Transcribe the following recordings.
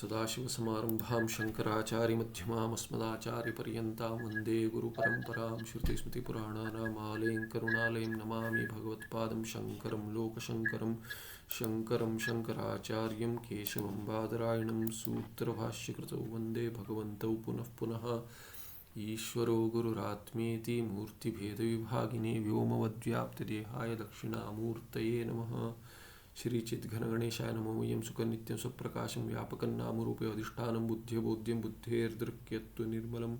सदाशिवसमारम्भां शङ्कराचार्यमध्यमाम् अस्मदाचार्यपर्यन्तां वन्दे गुरुपरम्परां श्रुतिस्मृतिपुराणानाम् आलयं करुणालयं नमामि भगवत्पादं शङ्करं लोकशङ्करं शङ्करं शङ्कराचार्यं केशवं बादरायणं सूत्रभाष्यकृतौ वन्दे भगवन्तौ पुनः पुनः ईश्वरो गुरुरात्मेति मूर्तिभेदविभागिने व्योमवद्व्याप्तदेहाय दक्षिणामूर्तये नमः। श्री चिद्घनगणेशाय नमो मह्यं सुखनित्यं स्वप्रकाशं व्यापकं नामरूपे अधिष्ठानं बुद्ध्यबोध्यं बुद्धेर्दृक्यत्व निर्मलम्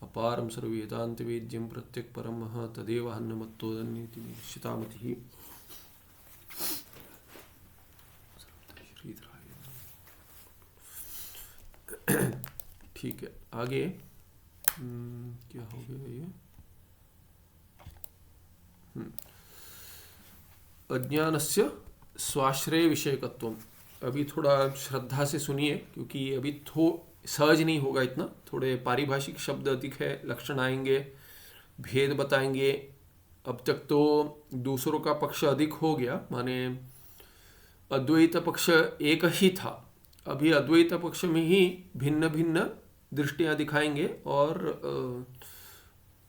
अपारं सर्ववेदान्तवेद्यं प्रत्यक्परं मह तदेव हन्नमत्तोदन्येति निश्चितामतिः। ठीक है, आगे क्या हो गया ये? अज्ञानस्य स्वाश्रय विषयकत्वम। अभी थोड़ा श्रद्धा से सुनिए, क्योंकि अभी सहज नहीं होगा इतना। थोड़े पारिभाषिक शब्द अधिक है, लक्षण आएंगे, भेद बताएंगे। अब तक तो दूसरों का पक्ष अधिक हो गया, माने अद्वैत पक्ष एक ही था। अभी अद्वैत पक्ष में ही भिन्न भिन्न दृष्टियां दिखाएंगे, और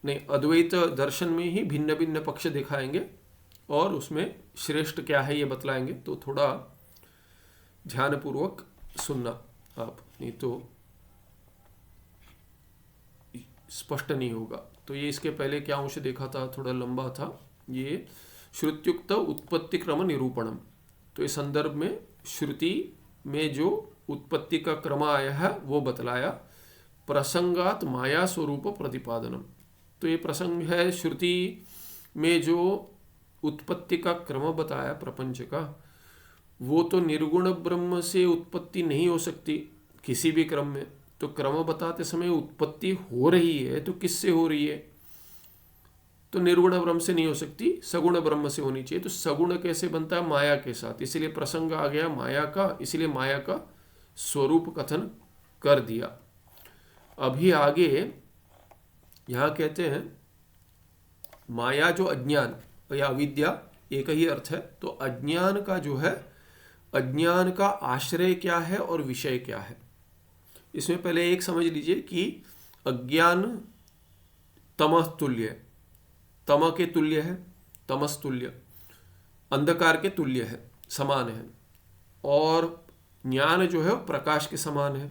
नहीं, अद्वैत दर्शन में ही भिन्न भिन्न पक्ष दिखाएंगे और उसमें श्रेष्ठ क्या है ये बतलाएंगे। तो थोड़ा ध्यानपूर्वक सुनना आप, नहीं तो स्पष्ट नहीं होगा। तो ये इसके पहले क्या अंश देखा था, थोड़ा लंबा था ये, श्रुत्युक्त उत्पत्ति क्रम निरूपणम। तो इस संदर्भ में श्रुति में जो उत्पत्ति का क्रम आया है वो बतलाया। प्रसंगात माया स्वरूप प्रतिपादनम। तो ये प्रसंग है श्रुति में जो उत्पत्ति का क्रम बताया प्रपंच का, वो तो निर्गुण ब्रह्म से उत्पत्ति नहीं हो सकती किसी भी क्रम में। तो क्रम बताते समय उत्पत्ति हो रही है तो किससे हो रही है? तो निर्गुण ब्रह्म से नहीं हो सकती, सगुण ब्रह्म से होनी चाहिए। तो सगुण कैसे बनता है? माया के साथ। इसीलिए प्रसंग आ गया माया का, इसीलिए माया का स्वरूप कथन कर दिया। अभी आगे यहां कहते हैं माया जो अज्ञान या अविद्या एक ही अर्थ है। तो अज्ञान का जो है, अज्ञान का आश्रय क्या है और विषय क्या है। इसमें पहले एक समझ लीजिए कि अज्ञान तमः तुल्य है, तम के तुल्य है, तमस तुल्य, अंधकार के तुल्य है, समान है। और ज्ञान जो है प्रकाश के समान है,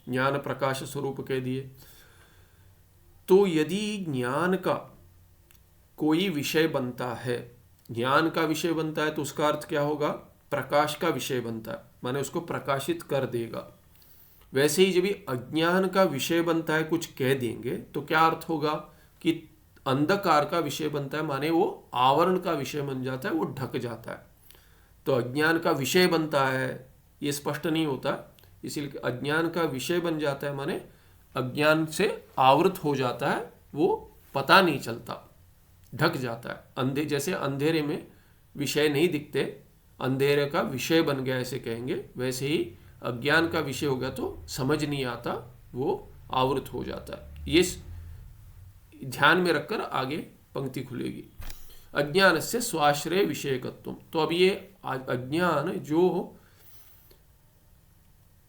ज्ञान प्रकाश स्वरूप कह दिए। तो यदि ज्ञान का कोई विषय बनता है, ज्ञान का विषय बनता है, तो उसका अर्थ क्या होगा? प्रकाश का विषय बनता है, माने उसको प्रकाशित कर देगा। वैसे ही जब भी अज्ञान का विषय बनता है, कुछ कह देंगे, तो क्या अर्थ होगा कि अंधकार का विषय बनता है, माने वो आवरण का विषय बन जाता है, वो ढक जाता है। तो अज्ञान का विषय बनता है, ये स्पष्ट नहीं होता, इसीलिए अज्ञान का विषय बन जाता है, माने अज्ञान से आवृत हो जाता है, वो पता नहीं चलता, ढक जाता है। अंधे जैसे अंधेरे में विषय नहीं दिखते, अंधेरे का विषय बन गया ऐसे कहेंगे, वैसे ही अज्ञान का विषय हो गया तो समझ नहीं आता, वो आवृत हो जाता है। ये ध्यान में रखकर आगे पंक्ति खुलेगी। अज्ञान से स्वाश्रय विषयकत्व। तो अब ये अज्ञान जो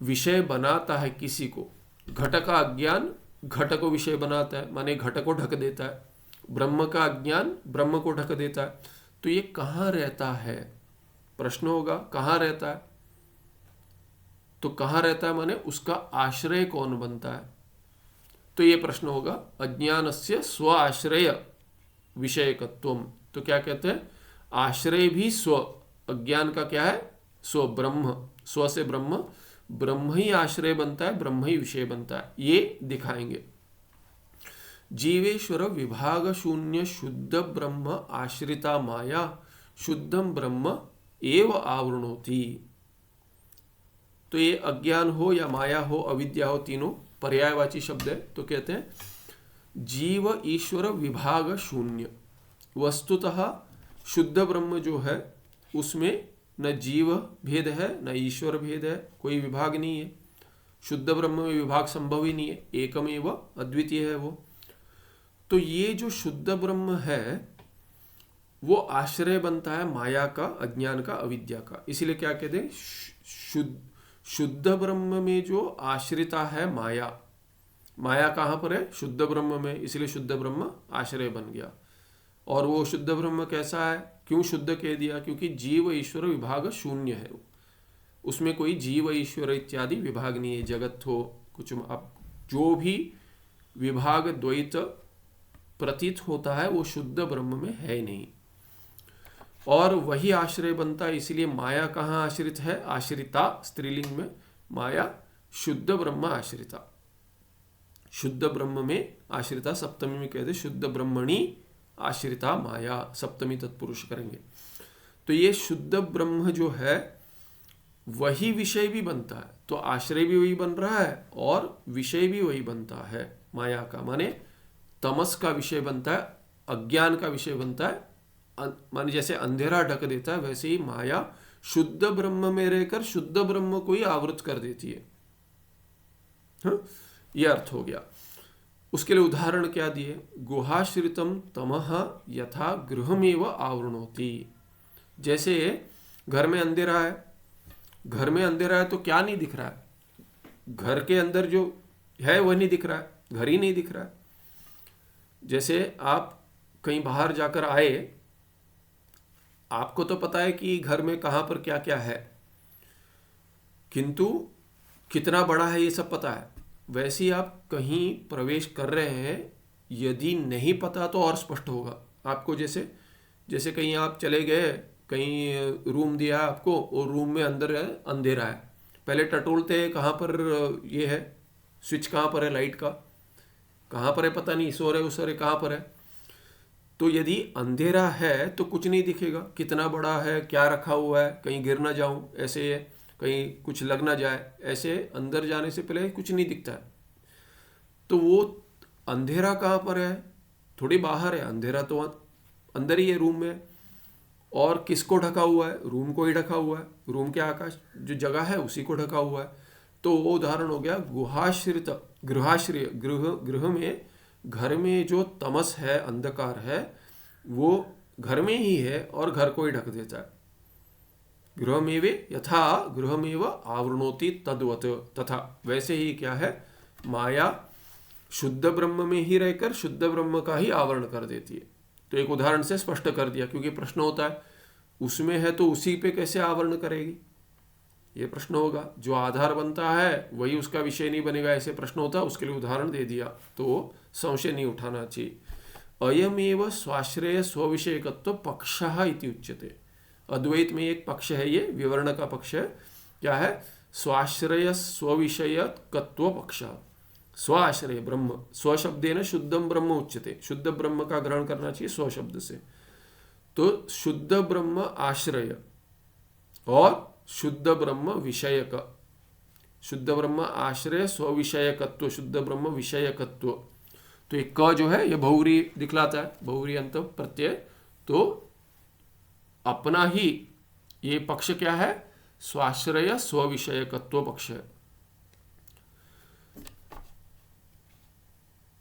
विषय बनाता है किसी को, घट का अज्ञान घट को विषय बनाता है, माने घट को ढक देता है। ब्रह्म का अज्ञान ब्रह्म को ढक देता है। तो ये कहाँ रहता है? प्रश्न होगा, कहाँ रहता है? तो कहाँ रहता है माने उसका आश्रय कौन बनता है? तो ये प्रश्न होगा। अज्ञानस्य स्व आश्रय विषयकत्वम। तो क्या कहते हैं? आश्रय भी स्व, अज्ञान का क्या है? स्व ब्रह्म, स्व से ब्रह्म, ब्रह्म ही आश्रय बनता है, ब्रह्म ही विषय बनता है, ये दिखाएंगे। जीवेश्वर विभाग शून्य शुद्ध ब्रह्म आश्रिता माया शुद्धम ब्रह्म एव आवृणोति। तो ये अज्ञान हो या माया हो, अविद्या हो, तीनों पर्यायवाची शब्द है। तो कहते हैं जीव ईश्वर विभाग शून्य। वस्तुतः शुद्ध ब्रह्म जो है उसमें न जीव भेद है न ईश्वर भेद है, कोई विभाग नहीं है। शुद्ध ब्रह्म में विभाग संभव ही नहीं है, एकमेव अद्वितीय है वो। तो ये जो शुद्ध ब्रह्म है वो आश्रय बनता है माया का, अज्ञान का, अविद्या का। इसीलिए क्या कहते हैं? शुद्ध ब्रह्म में जो आश्रिता है माया, माया कहाँ पर है? शुद्ध ब्रह्म में, इसलिए शुद्ध ब्रह्म आश्रय बन गया। और वो शुद्ध ब्रह्म कैसा है? क्यों शुद्ध कह दिया? क्योंकि जीव ईश्वर विभाग शून्य है, उसमें कोई जीव ईश्वर इत्यादि विभाग नहीं है। जगत हो कुछ, अब जो भी विभाग द्वैत प्रतीत होता है वो शुद्ध ब्रह्म में है ही नहीं, और वही आश्रय बनता है। इसलिए माया कहाँ आश्रित है? आश्रिता स्त्रीलिंग में, माया शुद्ध ब्रह्म आश्रिता, शुद्ध ब्रह्म में आश्रिता। सप्तमी में कहते शुद्ध ब्रह्मणी आश्रिता माया, सप्तमी तत्पुरुष करेंगे। तो ये शुद्ध ब्रह्म जो है वही विषय भी बनता है, तो आश्रय भी वही बन रहा है और विषय भी वही बनता है माया का। माने तमस का विषय बनता है, अज्ञान का विषय बनता है। माने जैसे अंधेरा ढक देता है, वैसे ही माया शुद्ध ब्रह्म में रहकर शुद्ध ब्रह्म को ही आवृत कर देती है। हाँ, ये अर्थ हो गया। उसके लिए उदाहरण क्या दिए? गुहाश्रितम तमः यथा गृहमेव आवृणोति। जैसे घर में अंधेरा है, घर में अंधेरा है तो क्या नहीं दिख रहा है? घर के अंदर जो है वह नहीं दिख रहा है, घर ही नहीं दिख रहा है। जैसे आप कहीं बाहर जाकर आए, आपको तो पता है कि घर में कहाँ पर क्या क्या है, किंतु कितना बड़ा है ये सब पता है। वैसे ही आप कहीं प्रवेश कर रहे हैं, यदि नहीं पता तो और स्पष्ट होगा आपको। जैसे कहीं आप चले गए, कहीं रूम दिया आपको और रूम में अंदर है अंधेरा है, पहले टटोलते हैं कहाँ पर ये है स्विच, कहाँ पर है लाइट का, कहाँ पर है पता नहीं, सो रहे उस रहे कहाँ पर है। तो यदि अंधेरा है तो कुछ नहीं दिखेगा, कितना बड़ा है, क्या रखा हुआ है, कहीं गिर ना जाऊं, ऐसे है, कहीं कुछ लग ना जाए, ऐसे अंदर जाने से पहले कुछ नहीं दिखता है। तो वो अंधेरा कहाँ पर है? थोड़ी बाहर है, अंधेरा तो अंदर ही है रूम में। और किसको ढका हुआ है? रूम को ही ढका हुआ है, रूम के आकाश जो जगह है उसी को ढका हुआ है। तो वो उदाहरण हो गया गुहाश्रित, गृहाश्रय, गृह में, घर में जो तमस है, अंधकार है, वो घर में ही है और घर को ही ढक देता है। गृहमेव यथा गृहमेव आवृणोति तद्वत, तथा वैसे ही क्या है, माया शुद्ध ब्रह्म में ही रहकर शुद्ध ब्रह्म का ही आवरण कर देती है। तो एक उदाहरण से स्पष्ट कर दिया, क्योंकि प्रश्न होता है उसमें है तो उसी पे कैसे आवरण करेगी, ये प्रश्न होगा। जो आधार बनता है वही उसका विषय नहीं बनेगा, ऐसे प्रश्न होता है। उसके लिए उदाहरण दे दिया, तो संशय नहीं उठाना चाहिए। अयमेव स्वाश्रय स्वविषयकत्व पक्षः इति उच्यते। अद्वैत में एक पक्ष है, ये विवरण का पक्ष है। क्या है? स्वाश्रय स्वविषयकत्व पक्ष। स्वाश्रय ब्रह्म, स्वशब्देन शुद्धम ब्रह्म उच्यते, शुद्ध ब्रह्म का ग्रहण करना चाहिए स्व शब्द से। तो शुद्ध ब्रह्म आश्रय और शुद्ध ब्रह्म विषयक, शुद्ध ब्रह्म आश्रय स्वविषयकत्व, शुद्ध ब्रह्म विषयकत्व। तो एक क जो है ये बहुरी दिखलाता है, बहुरी अंत प्रत्यय। तो अपना ही ये पक्ष क्या है? स्वाश्रय स्वविषयकत्व पक्ष है।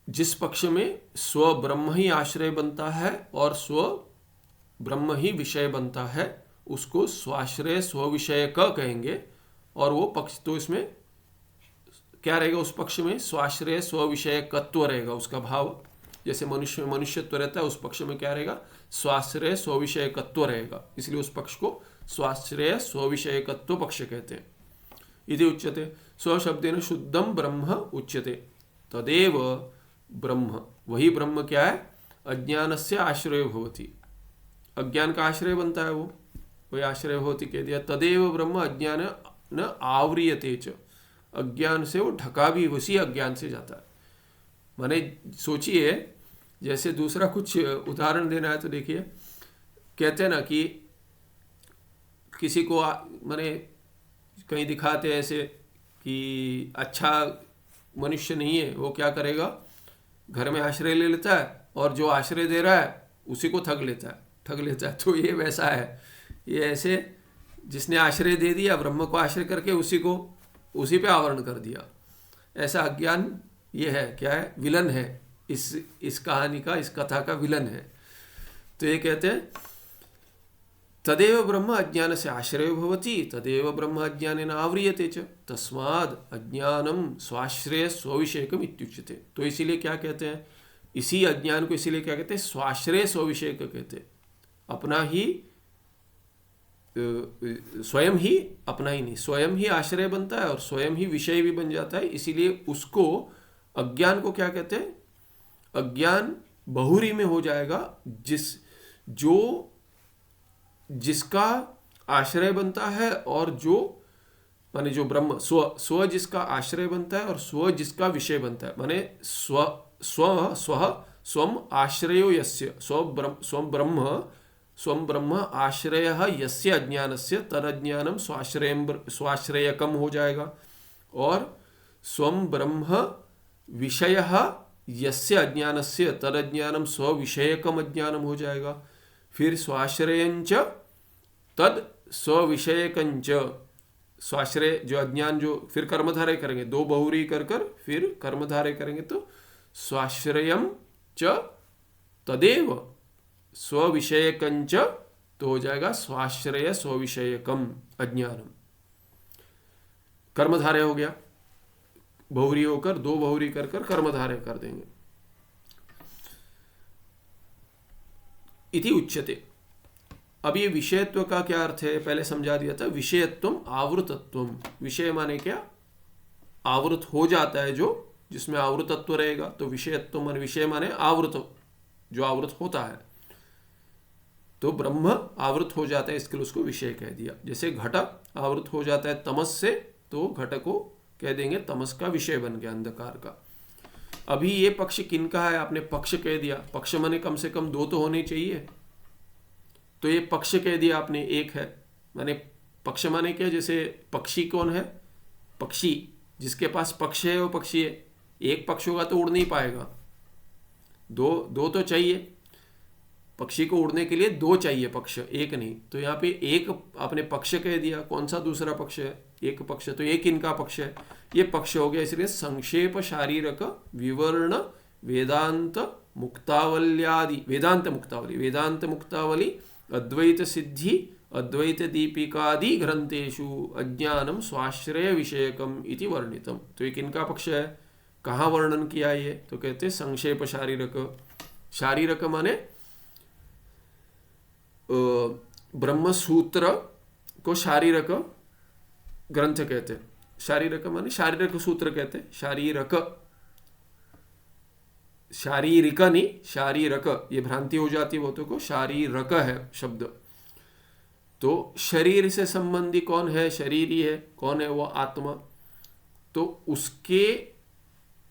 जिस पक्ष में स्व ब्रह्म ही आश्रय बनता है और स्व ब्रह्म ही विषय बनता है, उसको स्वाश्रय स्वविषयक कहेंगे। और वो पक्ष, तो इसमें क्या रहेगा? उस पक्ष में स्वाश्रय स्वविषयकत्व रहेगा, उसका भाव। जैसे मनुष्य में मनुष्यत्व रहता है, उस पक्ष में क्या रहेगा? स्वाश्रय स्वविषयकत्व रहेगा। इसलिए उस पक्ष को स्वाश्रय स्वविषयकत्व पक्ष कहते हैं। इति उच्यते स्वशब्देन शुद्धम ब्रह्म उच्यते। तदेव ब्रह्म, वही ब्रह्म क्या है? अज्ञानस्य आश्रय भवति, अज्ञान का आश्रय बनता है, वो वही आश्रय भवति कह दिया। तदेव ब्रह्म अज्ञान न आवृयते च, अज्ञान से वो ढका भी उसी अज्ञान से जाता है। माने सोचिए, जैसे दूसरा कुछ उदाहरण देना है तो देखिए, कहते हैं ना कि किसी को माने कहीं दिखाते हैं ऐसे कि अच्छा मनुष्य नहीं है, वो क्या करेगा? घर में आश्रय ले लेता है और जो आश्रय दे रहा है उसी को ठग लेता है। तो ये वैसा है, ये ऐसे जिसने आश्रय दे दिया, ब्रह्म को आश्रय करके उसी पे आवरण कर दिया, ऐसा अज्ञान ये है। क्या है? विलन है, इस कहानी का, इस कथा का विलन है। तो ये कहते हैं तदेव ब्रह्म अज्ञान से आश्रयो भवति, तदेव ब्रह्म अज्ञानेन आव्रियते च, तस्माद् अज्ञानम स्वाश्रय स्वविषयकम इत्युच्यते। तो इसीलिए क्या कहते हैं, इसी अज्ञान को इसीलिए क्या कहते हैं, स्वाश्रय स्वविषयक कहते हैं। अपना ही स्वयं ही, अपना ही नहीं, स्वयं ही आश्रय बनता है और स्वयं ही विषय भी बन जाता है। इसीलिए उसको, अज्ञान को क्या कहते हैं, अज्ञान बहुरी में हो जाएगा जिसका आश्रय बनता है, और जो माने जो ब्रह्म स्व जिसका आश्रय बनता है और स्व जिसका विषय बनता है, माने स्वम आश्रयो यस्य, स्वम ब्रह्म आश्रयः यस्य अज्ञानस्य तदज्ञानम स्वाश्रयकम हो जाएगा, और स्वम ब्रह्म विषयः यस्य अज्ञानस्य तदज्ञानम स्वविषयकम अज्ञानम हो जाएगा। फिर स्वाश्रयंच तद स्वविषयकंच, स्वाश्रय जो अज्ञान, जो फिर कर्मधारय करेंगे, दो बहुरी कर फिर कर्मधारय करेंगे, तो स्वाश्रयम च तदेव स्वविषयकंच, तो हो जाएगा स्वाश्रय स्वविषयकम अज्ञानम। कर्मधारय हो गया, बहुरी होकर दो बहुरी कर कर्मधारय कर देंगे। इति उच्यते। अब ये विषयत्व का क्या अर्थ है, पहले समझा दिया था। विषयत्वम आवृतत्वम, विषय माने क्या, आवृत हो जाता है, जो जिसमें आवृतत्व रहेगा। तो विषयत्व माने, विषय माने आवृत, जो आवृत होता है। तो ब्रह्म आवृत हो जाता है, इसके लिए उसको विषय कह दिया। जैसे घट आवृत हो जाता है तमस से, तो घट को कह देंगे तमस का विषय बन गया, अंधकार का। अभी ये पक्ष किनका है, आपने पक्ष कह दिया, पक्ष माने कम से कम दो तो होने चाहिए, तो ये पक्ष कह दिया आपने, एक है। माने पक्ष माने क्या, जैसे पक्षी कौन है, पक्षी जिसके पास पक्ष है वो पक्षी है। एक पक्ष होगा तो उड़ नहीं पाएगा, दो तो चाहिए। पक्षी को उड़ने के लिए दो चाहिए पक्ष, एक नहीं। तो यहाँ पे एक आपने पक्ष कह दिया, कौन सा दूसरा पक्ष है, एक पक्ष। तो एक इनका पक्ष है, ये पक्ष हो गया। इसलिए संक्षेप शारीरक विवर्ण वेदांत मुक्तावल्यादि, वेदांत मुक्तावली अद्वैत सिद्धि अद्वैत दीपिकादि ग्रंथेषु अज्ञानम स्वाश्रय विषयकम इति वर्णितम। तो एक इनका पक्ष है, कहाँ वर्णन किया ये, तो कहते हैं संक्षेप शारीरक। शारीरक माने ब्रह्म सूत्र को शारीरक ग्रंथ कहते हैं। शारीरक माने शारीरक सूत्र कहते हैं। शारीरिक नहीं, शारीरक, ये भ्रांति हो जाती है बहुतों को, शारीरक है शब्द। तो शरीर से संबंधी कौन है, शरीर ही है। कौन है वो, आत्मा। तो उसके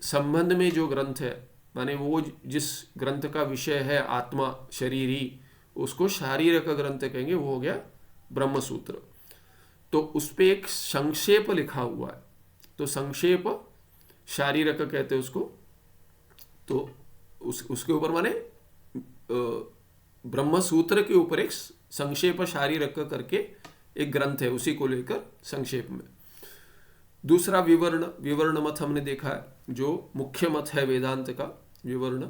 संबंध में जो ग्रंथ है, माने वो जिस ग्रंथ का विषय है आत्मा, शरीर ही, उसको शारीरक ग्रंथ कहेंगे। वो हो गया ब्रह्म सूत्र। तो उस पे एक संक्षेप लिखा हुआ है, तो संक्षेप शारीरक कहते हैं उसको। तो उसके ऊपर माने ब्रह्म सूत्र के ऊपर एक संक्षेप शारीरक करके एक ग्रंथ है, उसी को लेकर संक्षेप में। दूसरा विवर्ण मत हमने देखा है, जो मुख्य मत है वेदांत का, विवर्ण।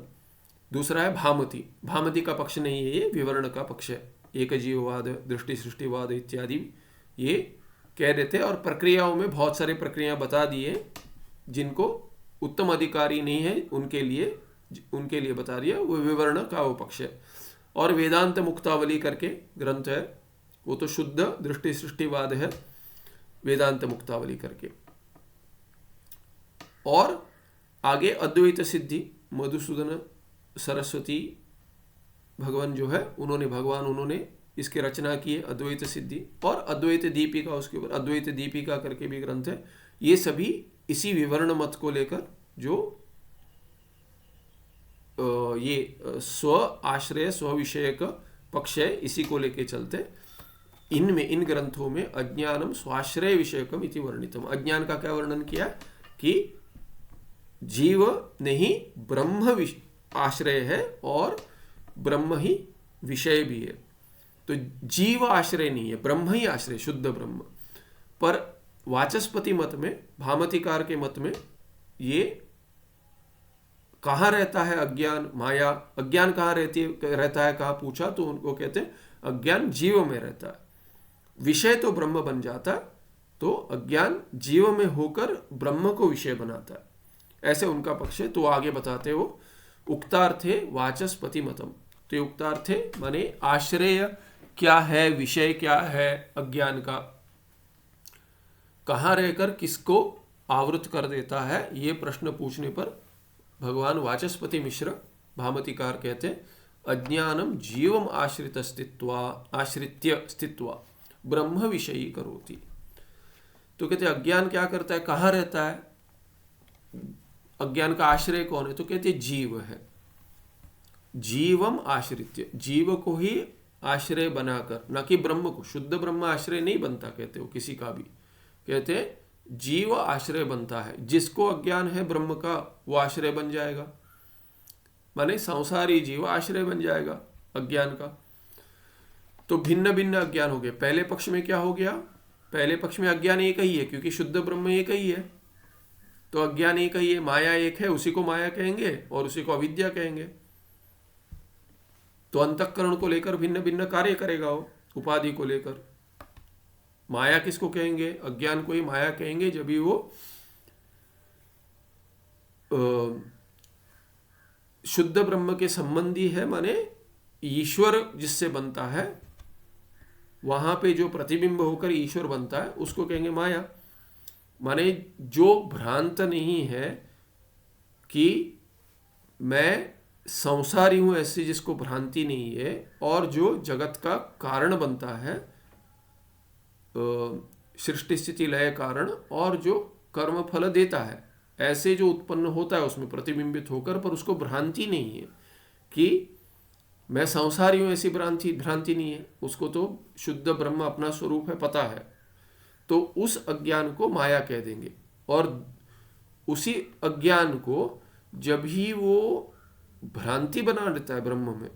दूसरा है भामती का पक्ष नहीं है, ये विवर्ण का पक्ष है। एक जीववाद, दृष्टि सृष्टिवाद इत्यादि ये कह देते हैं। और प्रक्रियाओं में बहुत सारे प्रक्रिया बता दिए, जिनको उत्तम अधिकारी नहीं है उनके लिए बता दिया, वो विवरण का वो पक्ष है। और वेदांत मुक्तावली करके ग्रंथ है, वो तो शुद्ध दृष्टि सृष्टिवाद है, वेदांत मुक्तावली करके। और आगे अद्वैत सिद्धि, मधुसूदन सरस्वती भगवान जो है, उन्होंने इसकी रचना की है, अद्वैत सिद्धि। और अद्वैत दीपिका, उसके ऊपर अद्वैत दीपिका करके भी ग्रंथ है। ये सभी इसी विवर्ण मत को लेकर, जो ये स्व आश्रय स्व विषयक पक्ष है, इसी को लेके चलते। इन ग्रंथों में अज्ञानम स्वाश्रय विषयकम इति वर्णितम। अज्ञान का क्या वर्णन किया कि जीव नहीं ब्रह्म आश्रय है और ब्रह्म ही विषय भी है। तो जीव आश्रय नहीं है, ब्रह्म ही आश्रय, शुद्ध ब्रह्म। पर वाचस्पति मत में, भामतिकार के मत में, ये कहाँ रहता है अज्ञान, माया। अज्ञान कहाँ रहता है, कहाँ पूछा तो उनको कहते हैं अज्ञान जीव में रहता है, विषय तो ब्रह्म बन जाता है, तो अज्ञान जीव में होकर ब्रह्म को विषय बनाता है, ऐसे उनका पक्ष है। तो आगे बताते हो उक्तार्थे वाचस्पति मतम। तो ये उक्तार्थे माने आश्रय क्या है, विषय क्या है अज्ञान का, कहाँ रहकर किसको आवृत कर देता है, ये प्रश्न पूछने पर भगवान वाचस्पति मिश्र भामतिकार कहते अज्ञानम जीवम आश्रित्य स्थित्वा ब्रह्म विषयी करोति। तो कहते अज्ञान क्या करता है, कहाँ रहता है, अज्ञान का आश्रय कौन है, तो कहते जीव है। जीवम आश्रित्य, जीव को ही आश्रय बनाकर, न कि ब्रह्म को। शुद्ध ब्रह्म आश्रय नहीं बनता कहते हो किसी का भी, कहते जीव आश्रय बनता है। जिसको अज्ञान है ब्रह्म का वो आश्रय बन जाएगा, माने संसारी जीव आश्रय बन जाएगा अज्ञान का। तो भिन्न भिन्न अज्ञान हो गए। पहले पक्ष में क्या हो गया, पहले पक्ष में अज्ञान एक ही है क्योंकि शुद्ध ब्रह्म एक ही है, तो अज्ञान एक ही है, माया एक है, उसी को माया कहेंगे और उसी को अविद्या कहेंगे। तो अंतःकरण को लेकर भिन्न भिन्न कार्य करेगा वो, उपाधि को लेकर। माया किसको कहेंगे, अज्ञान को ही माया कहेंगे जब भी वो शुद्ध ब्रह्म के संबंधी है, माने ईश्वर जिससे बनता है, वहां पे जो प्रतिबिंब होकर ईश्वर बनता है उसको कहेंगे माया। माने जो भ्रांत नहीं है कि मैं संसारी हूं, ऐसी जिसको भ्रांति नहीं है, और जो जगत का कारण बनता है, सृष्टि स्थिति लय कारण, और जो कर्म फल देता है, ऐसे जो उत्पन्न होता है उसमें प्रतिबिंबित होकर, पर उसको भ्रांति नहीं है कि मैं संसारी हूं, ऐसी भ्रांति नहीं है उसको। तो शुद्ध ब्रह्म अपना स्वरूप है, पता है, तो उस अज्ञान को माया कह देंगे। और उसी अज्ञान को जब ही वो भ्रांति बना देता है ब्रह्म में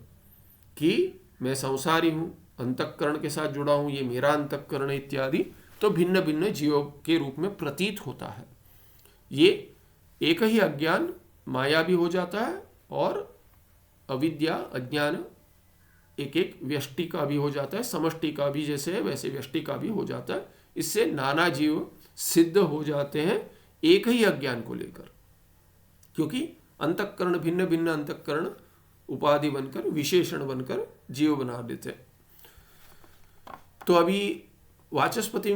कि मैं संसारी हूं, अंतःकरण के साथ जुड़ा हूं, ये मेरा अंतःकरण इत्यादि, तो भिन्न भिन्न जीवों के रूप में प्रतीत होता है। ये एक ही अज्ञान माया भी हो जाता है, और अविद्या अज्ञान एक एक व्यष्टि का भी हो जाता है, समष्टि का भी जैसे है वैसे व्यष्टि का भी हो जाता है। इससे नाना जीव सिद्ध हो जाते हैं एक ही अज्ञान को लेकर, क्योंकि अंतःकरण भिन्न भिन्न अंतःकरण उपाधि बनकर, विशेषण बनकर जीव बना देते हैं। तो अभी वाचस्पति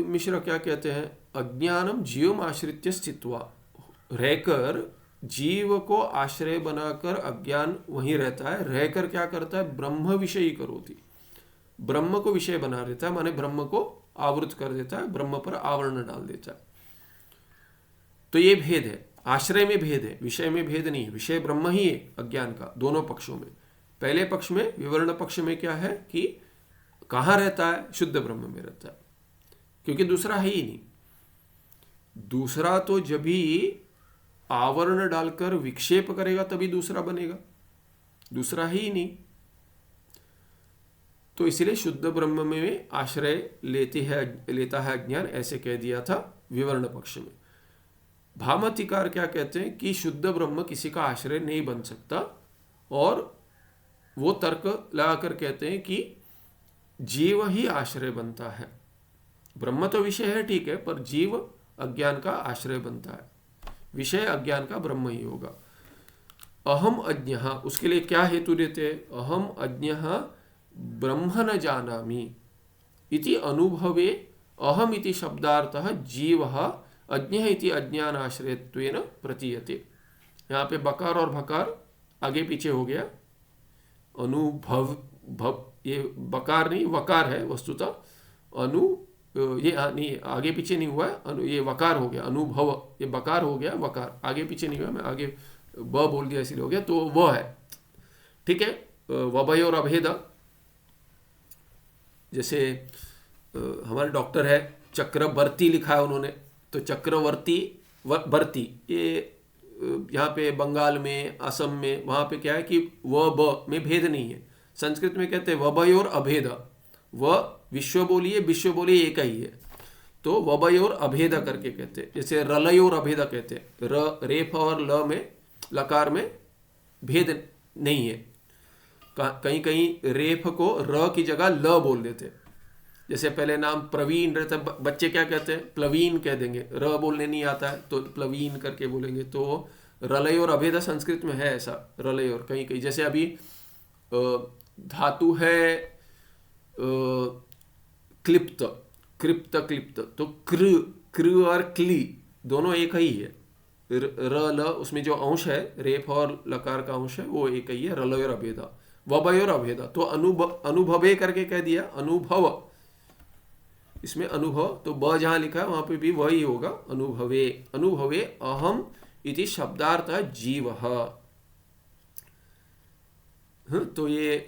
मिश्र क्या कहते हैं, अज्ञानम जीवम आश्रित्य स्थित्वा, रहकर जीव को आश्रय बनाकर अज्ञान वहीं रहता है, रहकर क्या करता है, ब्रह्म विषयी करोति, ब्रह्म को विषय बना देता है, माने ब्रह्म को आवृत कर देता है, ब्रह्म पर आवरण डाल देता है। तो ये भेद है, आश्रय में भेद है, विषय में भेद नहीं है। विषय ब्रह्म ही है अज्ञान का, दोनों पक्षों में। पहले पक्ष में, विवर्ण पक्ष में क्या है कि कहाँ रहता है, शुद्ध ब्रह्म में रहता है, क्योंकि दूसरा है ही नहीं। दूसरा तो जब भी आवरण डालकर विक्षेप करेगा तभी दूसरा बनेगा, दूसरा है ही नहीं। तो इसलिए शुद्ध ब्रह्म में आश्रय लेता है अज्ञान, ऐसे कह दिया था विवर्ण पक्ष में। भामतिकार क्या कहते हैं कि शुद्ध ब्रह्म किसी का आश्रय नहीं बन सकता, और वो तर्क लगाकर कहते हैं कि जीव ही आश्रय बनता है। ब्रह्म तो विषय है ठीक है, पर जीव अज्ञान का आश्रय बनता है, विषय अज्ञान का ब्रह्म ही होगा। अहम अज्ञः, उसके लिए क्या हेतु देते हैं, अहम अज्ञः ब्रह्म न जानामि इति अनुभवे अहम इति शब्दार्थः जीवः अज्ञः इति अज्ञानाश्रयत्वेन प्रतीयते। यहाँ पे बकार और भकार आगे पीछे हो गया, अनुभव भव, ये बकार नहीं वकार है वस्तुतः, ये नहीं आगे पीछे नहीं हुआ है, ये वकार हो गया, अनुभव, ये बकार हो गया, वकार आगे पीछे नहीं हुआ, मैं आगे ब बोल दिया इसलिए हो गया, तो वह है ठीक है। वभय और अभेद, जैसे हमारे डॉक्टर है चक्रवर्ती लिखा है उन्होंने, तो चक्रवर्ती वर्ती, ये यहाँ पे बंगाल में, असम में, वहाँ पे क्या है कि व ब में भेद नहीं है। संस्कृत में कहते हैं वभय और अभेद, व विश्व बोलिए, विश्व बोलिए एक ही है, तो वभय और अभेद करके कहते हैं। जैसे रलय और अभेद कहते हैं, रेफ और ल में, लकार में भेद नहीं है, कहीं कहीं रेफ को र की जगह ल बोल देते। जैसे पहले नाम प्रवीण रहता, बच्चे क्या कहते हैं, प्लवीन कह देंगे, र बोलने नहीं आता है तो प्लवीन करके बोलेंगे। तो रलय और अभेद संस्कृत में है ऐसा, रलय और कहीं कहीं। जैसे अभी धातु है क्लिप्त, कृप्त क्लिप्त, तो कृ और क्ली दोनों एक ही है। र ल उसमें जो अंश है रेफ और लकार का अंश है वो एक ही है, रलय और अभेदा, वभय और अभेदा। तो अनुभवे करके कह दिया, अनुभव, इसमें अनुभव, तो ब जहां लिखा है वहां पे भी वही होगा, अनुभवे। अनुभवे अहम इति शब्दार्थ जीव। तो ये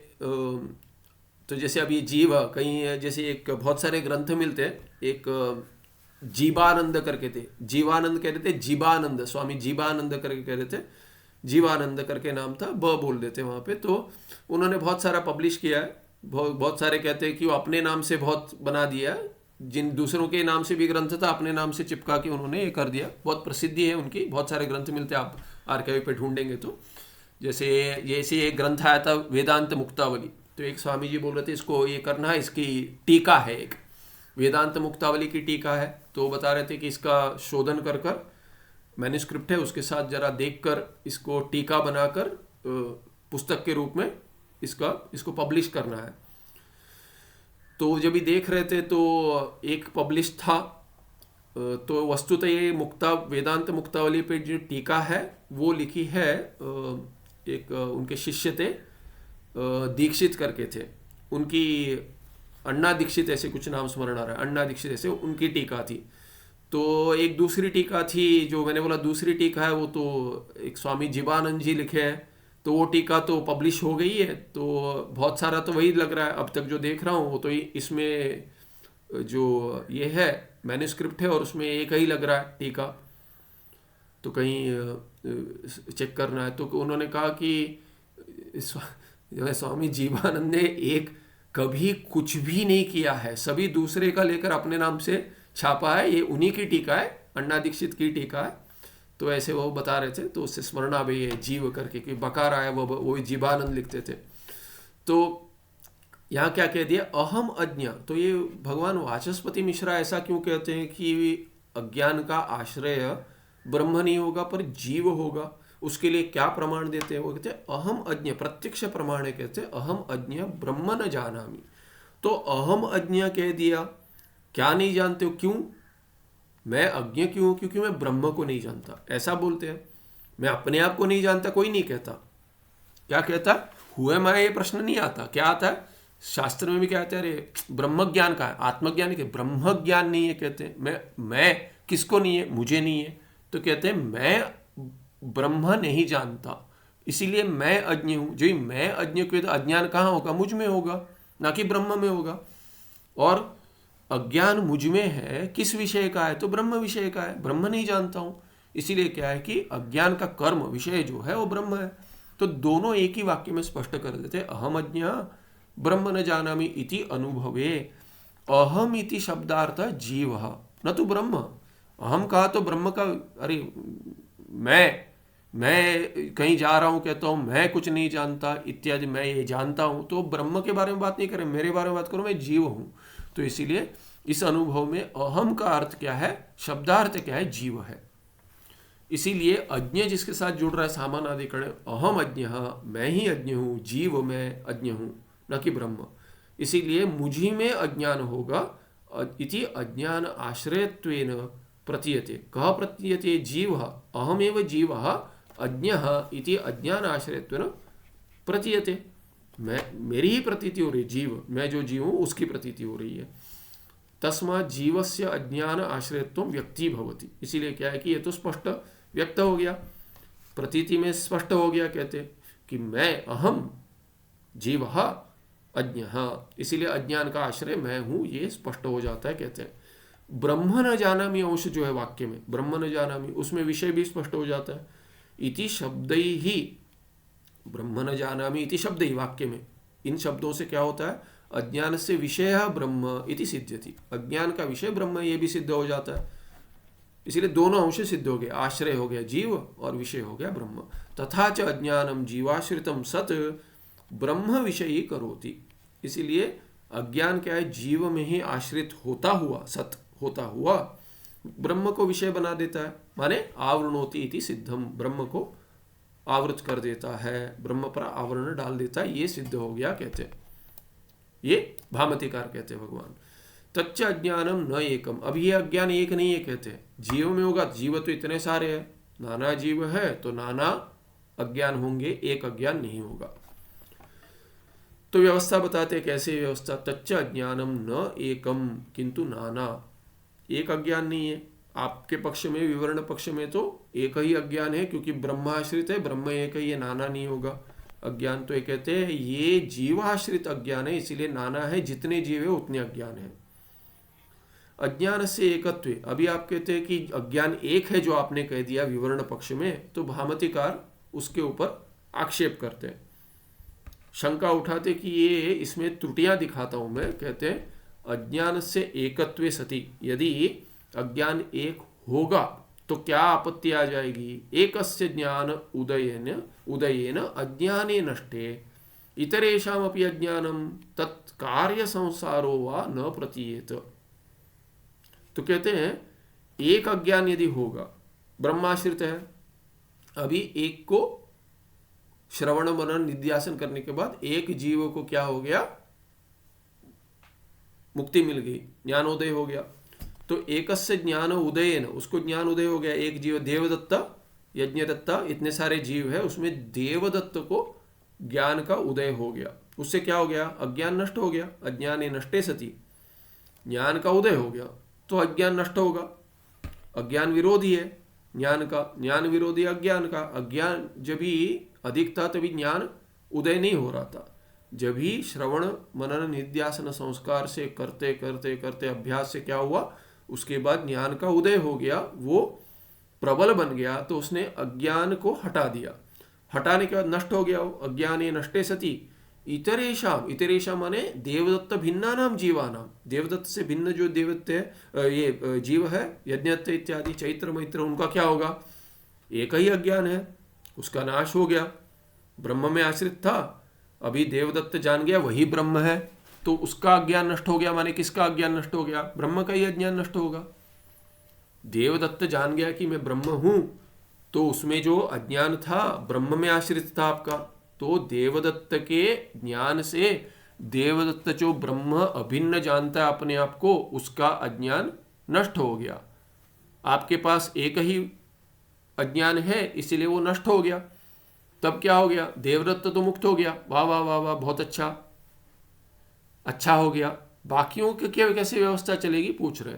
तो जैसे अभी जीव कहीं, जैसे एक बहुत सारे ग्रंथ मिलते हैं, एक जीवानंद करके थे, जीवानंद कह रहे थे, जीवानंद, स्वामी जीवानंद करके कह रहे थे, जीवानंद करके नाम था, ब बोल देते वहाँ पे। तो उन्होंने बहुत सारा पब्लिश किया है, बहुत सारे कहते हैं कि वो अपने नाम से बहुत बना दिया, जिन दूसरों के नाम से भी ग्रंथ था अपने नाम से चिपका के उन्होंने ये कर दिया। बहुत प्रसिद्धि है उनकी, बहुत सारे ग्रंथ मिलते हैं, आप आर्काइव पे ढूंढेंगे तो। जैसे एक ग्रंथ आया था वेदांत मुक्तावली, तो एक स्वामी जी बोल रहे थे इसको ये करना है, इसकी टीका है, एक वेदांत मुक्तावली की टीका है। तो बता रहे थे कि इसका शोधन कर कर, मैन्युस्क्रिप्ट है उसके साथ जरा देखकर इसको टीका बनाकर पुस्तक के रूप में इसको पब्लिश करना है। तो जब भी देख रहे थे तो एक पब्लिश था, तो वस्तुतः ये वेदांत मुक्तावली पे जो टीका है वो लिखी है, एक उनके शिष्य थे, दीक्षित करके थे, उनकी अन्ना दीक्षित ऐसे कुछ नाम स्मरण आ रहा है, अन्ना दीक्षित ऐसे उनकी टीका थी। तो एक दूसरी टीका थी, जो मैंने बोला दूसरी टीका है, वो तो एक स्वामी जीवानंद जी लिखे हैं, तो वो टीका तो पब्लिश हो गई है। तो बहुत सारा तो वही लग रहा है अब तक जो देख रहा हूँ, वो तो इसमें जो ये है मैन्युस्क्रिप्ट है और उसमें एक ही लग रहा है टीका, तो कहीं चेक करना है। तो उन्होंने कहा कि स्वामी जीवानंद ने एक कभी कुछ भी नहीं किया है, सभी दूसरे का लेकर अपने नाम से छापा है, ये उन्हीं की टीका है, अन्ना दीक्षित की टीका है। तो ऐसे वो बता रहे थे, तो उससे स्मरण आ गई है जीव करके, कि बकार आया वो जीवानंद लिखते थे। तो यहाँ क्या कह दिया, अहम अज्ञा। तो ये भगवान वाचस्पति मिश्रा ऐसा क्यों कहते हैं कि अज्ञान का आश्रय ब्रह्म नहीं होगा पर जीव होगा, उसके लिए क्या प्रमाण देते हैं, वो कहते हैं अहम अज्ञ, प्रत्यक्ष प्रमाण है, कहते हैं अहम अज्ञ ब्रह्म न जानामि। तो अहम अज्ञ कह दिया, क्या नहीं जानते हो, क्यों, मैं अज्ञ क्यों हूं, क्योंकि मैं ब्रह्म को नहीं जानता, ऐसा बोलते हैं। मैं अपने आप को नहीं जानता, कोई नहीं कहता, क्या कहता, हुए मैं, ये प्रश्न नहीं आता। क्या आता है, शास्त्र में भी कहते हैं, अरे ब्रह्म ज्ञान का है, आत्मज्ञान के, ब्रह्म ज्ञान नहीं है, कहते हैं मैं किसको नहीं है, मुझे नहीं है। तो कहते हैं मैं ब्रह्म नहीं जानता, इसीलिए मैं अज्ञ हूं। जो मैं अज्ञ को, तो अज्ञान कहाँ होगा, मुझ में होगा, ना कि ब्रह्म में होगा। और अज्ञान मुझ में है, किस विषय का है, तो ब्रह्म विषय का है, ब्रह्म नहीं जानता हूं। इसीलिए क्या है कि अज्ञान का कर्म विषय जो है वो ब्रह्म है। तो दोनों एक ही वाक्य में स्पष्ट कर देते, अहम अज्ञ ब्रह्म न जानामि इति अनुभवे। अहम इति शब्दार्थ जीव, न तो ब्रह्म। अहम कहा तो ब्रह्म का, अरे मैं कहीं जा रहा हूं, कहता हूं मैं कुछ नहीं जानता इत्यादि, मैं ये जानता हूं, तो ब्रह्म के बारे में बात नहीं करें, मेरे बारे में बात करो, मैं जीव हूं। तो इसीलिए इस अनुभव में अहम का अर्थ क्या है, शब्दार्थ क्या है, जीव है। इसीलिए अज्ञ जिसके साथ जुड़ रहा है सामानाधिकरण, अहम अज्ञ, मैं ही अज्ञ हूं, जीव मैं अज्ञ हूं, न कि ब्रह्म। इसीलिए मुझी में अज्ञान होगा, इति अज्ञान आश्रयत्वेन प्रतीयते। कह प्रतीयते, जीव, अहमेव जीव अज्ञ इति अज्ञान आश्रयत्वेन प्रतीयते। मेरी ही प्रतीति हो रही, जीव, मैं जो जीव हूं उसकी प्रतीति हो रही है। तस्मात् जीवस्य अज्ञान आश्रयत्वं व्यक्ति भवति। इसीलिए क्या है कि ये तो स्पष्ट व्यक्त हो गया, प्रतीति में स्पष्ट हो गया, कहते कि मैं अहम जीव अज्ञ, इसीलिए अज्ञान का आश्रय मैं हूं, ये स्पष्ट हो जाता है। कहते हैं ब्रह्म न जानामि अंश जो है वाक्य में, ब्रह्म न जानामि, उसमें विषय भी स्पष्ट हो जाता है। इति शब्द ही, ब्रह्म न जानामि इति शब्द ही वाक्य में, इन शब्दों से क्या होता है, अज्ञान से विषय ब्रह्म इति सिद्ध्यति, अज्ञान का विषय ब्रह्म, ये भी सिद्ध हो जाता है। इसलिए दोनों अंश सिद्ध हो गए, आश्रय हो गया जीव और विषय हो गया ब्रह्म। तथा च अज्ञानम जीवाश्रितम सत ब्रह्म विषयी करोति। इसीलिए अज्ञान क्या है, जीव में ही आश्रित होता हुआ, सत होता हुआ ब्रह्म को विषय बना देता है, माने आवरणोति इति सिद्धम, ब्रह्म को आवृत कर देता है, ब्रह्म पर आवरण डाल देता है, ये सिद्ध हो गया कहते हैं। ये भामतिकार कहते हैं भगवान। तच्च अज्ञानम न एकम, अब ये अज्ञान एक नहीं है कहते हैं, जीव में होगा, जीव तो इतने सारे हैं, नाना जीव है तो नाना अज्ञान होंगे, एक अज्ञान नहीं होगा। तो व्यवस्था बताते हैं कैसे व्यवस्था, तच्च अज्ञानम न एकम किंतु नाना, एक अज्ञान नहीं है आपके पक्ष में, विवरण पक्ष में तो एक ही अज्ञान है, क्योंकि ब्रह्माश्रित है, ब्रह्म एक ही है, नाना नहीं होगा अज्ञान। तो ये कहते हैं ये जीवाश्रित अज्ञान है, इसीलिए नाना है, जितने जीव है उतने अज्ञान है। अज्ञान से एकत्व, अभी आप कहते हैं कि अज्ञान एक है, जो आपने कह दिया विवरण पक्ष में, तो भामतिकार उसके ऊपर आक्षेप करते हैं, शंका उठाते कि ये इसमें त्रुटियां दिखाता हूं मैं। कहते हैं अज्ञान से एकत्वे सति, यदि अज्ञान एक होगा तो क्या आपत्ति आ जाएगी, एकस्य ज्ञान उदयेन अज्ञाने नष्टे इतरेषामपि अज्ञानम तत्कार्य संसारो वा न प्रतीयेत। तो कहते हैं एक अज्ञान यदि होगा, ब्रह्माश्रित है, अभी एक को श्रवण मनन निध्यासन करने के बाद एक जीव को क्या हो गया, मुक्ति मिल गई, ज्ञानोदय हो गया। तो एकस्य ज्ञान उदयन, उसको ज्ञान उदय हो गया, एक जीव देवदत्ता यज्ञदत्ता इतने सारे जीव है, उसमें देवदत्त को ज्ञान का उदय हो गया, उससे क्या हो गया, अज्ञान नष्ट हो गया। अज्ञाने नष्टे सति, ज्ञान का उदय हो गया तो अज्ञान नष्ट होगा, अज्ञान विरोधी है ज्ञान का, ज्ञान विरोधी अज्ञान का। अज्ञान जब भी अधिक था तभी ज्ञान उदय नहीं हो रहा था, जब भी श्रवण मनन निध्यासन संस्कार से करते करते करते अभ्यास से क्या हुआ, उसके बाद ज्ञान का उदय हो गया, वो प्रबल बन गया, तो उसने अज्ञान को हटा दिया, हटाने के बाद नष्ट हो गया वो, अज्ञाने नष्टे सति इतरेशम, इतरेशम माने देवदत्त भिन्ना नाम जीवानाम, देवदत्त से भिन्न जो देवदत्त है, ये जीव है, यज्ञदत्त इत्यादि चैत्र मैत्र, उनका क्या होगा, एक ही अज्ञान है, उसका नाश हो गया। ब्रह्म में आश्रित था, अभी देवदत्त जान गया वही ब्रह्म है, तो उसका अज्ञान नष्ट हो गया, माने किसका अज्ञान नष्ट हो गया, ब्रह्म का ही अज्ञान नष्ट होगा। देवदत्त जान गया कि मैं ब्रह्म हूं, तो उसमें जो अज्ञान था ब्रह्म में आश्रित था आपका, तो देवदत्त के ज्ञान से देवदत्त जो ब्रह्म अभिन्न जानता है अपने आप को, उसका अज्ञान नष्ट हो गया। आपके पास एक ही अज्ञान है, इसीलिए वो नष्ट हो गया। तब क्या हो गया, देवदत्त तो मुक्त हो गया, वाह वाह वाह वाह, बहुत अच्छा, अच्छा हो गया। बाकियों के क्या कैसे व्यवस्था चलेगी पूछ रहे।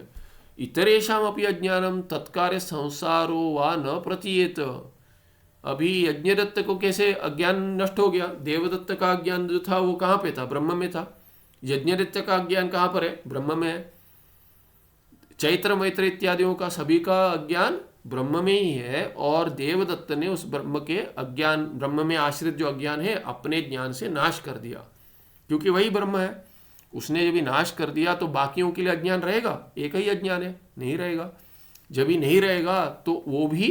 इतरेषाम अपि अज्ञानम तत्कार्य संसारो वा न प्रतीयेत, अभी यज्ञदत्त को कैसे अज्ञान नष्ट हो गया, देवदत्त का अज्ञान जो था वो कहाँ पे था, ब्रह्म में था। यज्ञदत्त का अज्ञान कहाँ पर है, ब्रह्म में है। चैत्र मैत्र इत्यादियों का सभी का अज्ञान ब्रह्म में ही है, और देवदत्त ने उस ब्रह्म के अज्ञान, ब्रह्म में आश्रित जो अज्ञान है अपने ज्ञान से नाश कर दिया, क्योंकि वही ब्रह्म है। उसने जब नाश कर दिया तो बाकियों के लिए अज्ञान रहेगा, एक ही अज्ञान है, नहीं रहेगा। जब ही नहीं रहेगा तो वो भी,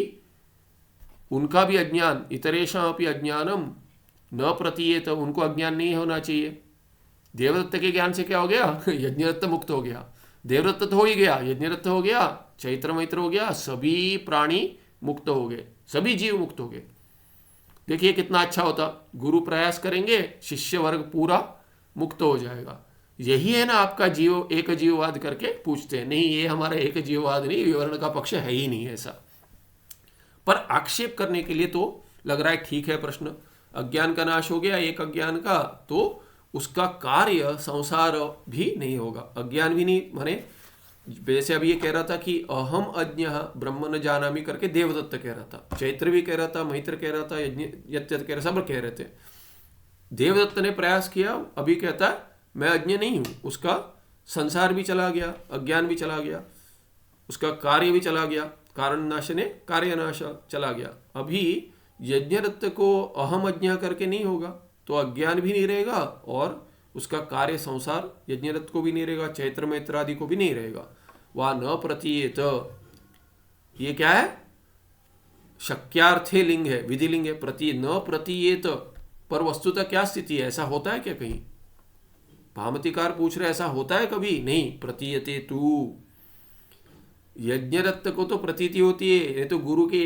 उनका भी अज्ञान, इतरेषाम अपि अज्ञानम न प्रतीयेत, उनको अज्ञान नहीं होना चाहिए। देवदत्त के ज्ञान से क्या हो गया, यज्ञदत्त मुक्त हो गया, देवदत्त तो हो ही गया, यज्ञदत्त हो गया, चैत्र मैत्र हो गया, सभी प्राणी मुक्त हो गए, सभी जीव मुक्त हो गए। देखिए कितना अच्छा होता, गुरु प्रयास करेंगे, शिष्य वर्ग पूरा मुक्त हो जाएगा। यही है ना आपका जीव एक जीववाद करके पूछते हैं, नहीं ये हमारा एक जीववाद नहीं, विवरण का पक्ष है ही नहीं ऐसा। पर आक्षेप करने के लिए तो लग रहा है ठीक है प्रश्न, अज्ञान का नाश हो गया एक अज्ञान का, तो उसका कार्य संसार भी नहीं होगा, अज्ञान भी नहीं, माने जैसे अभी ये कह रहा था कि अहम अज्ञ ब्रह्म न जानामि करके देवदत्त कह रहा था, चैत्र भी कह रहा था, मैत्र कह रहा था, यज्ञ कह रहा, सब कह रहे थे। देवदत्त ने प्रयास किया, अभी कहता है मैं अज्ञ नहीं हूं, उसका संसार भी चला गया, अज्ञान भी चला गया, उसका कार्य भी चला गया, कारण नाश ने कार्य नाश चला गया। अभी यज्ञदत्त को अहम अज्ञ करके नहीं होगा, तो अज्ञान भी नहीं रहेगा और उसका कार्य संसार यज्ञदत्त को भी नहीं रहेगा, चैत्र मैत्र आदि को भी नहीं रहेगा। वह न प्रतीयेत, ये क्या है, शक्यार्थे लिंग है, विधि लिंग है, प्रति न प्रतीयेत, पर वस्तुतः क्या स्थिति है, ऐसा होता है क्या कहीं? भामतीकार पूछ रहे ऐसा होता है कभी? नहीं। प्रतीयते तू, यज्ञदत्त को तो प्रतीति होती है, ये तो गुरु के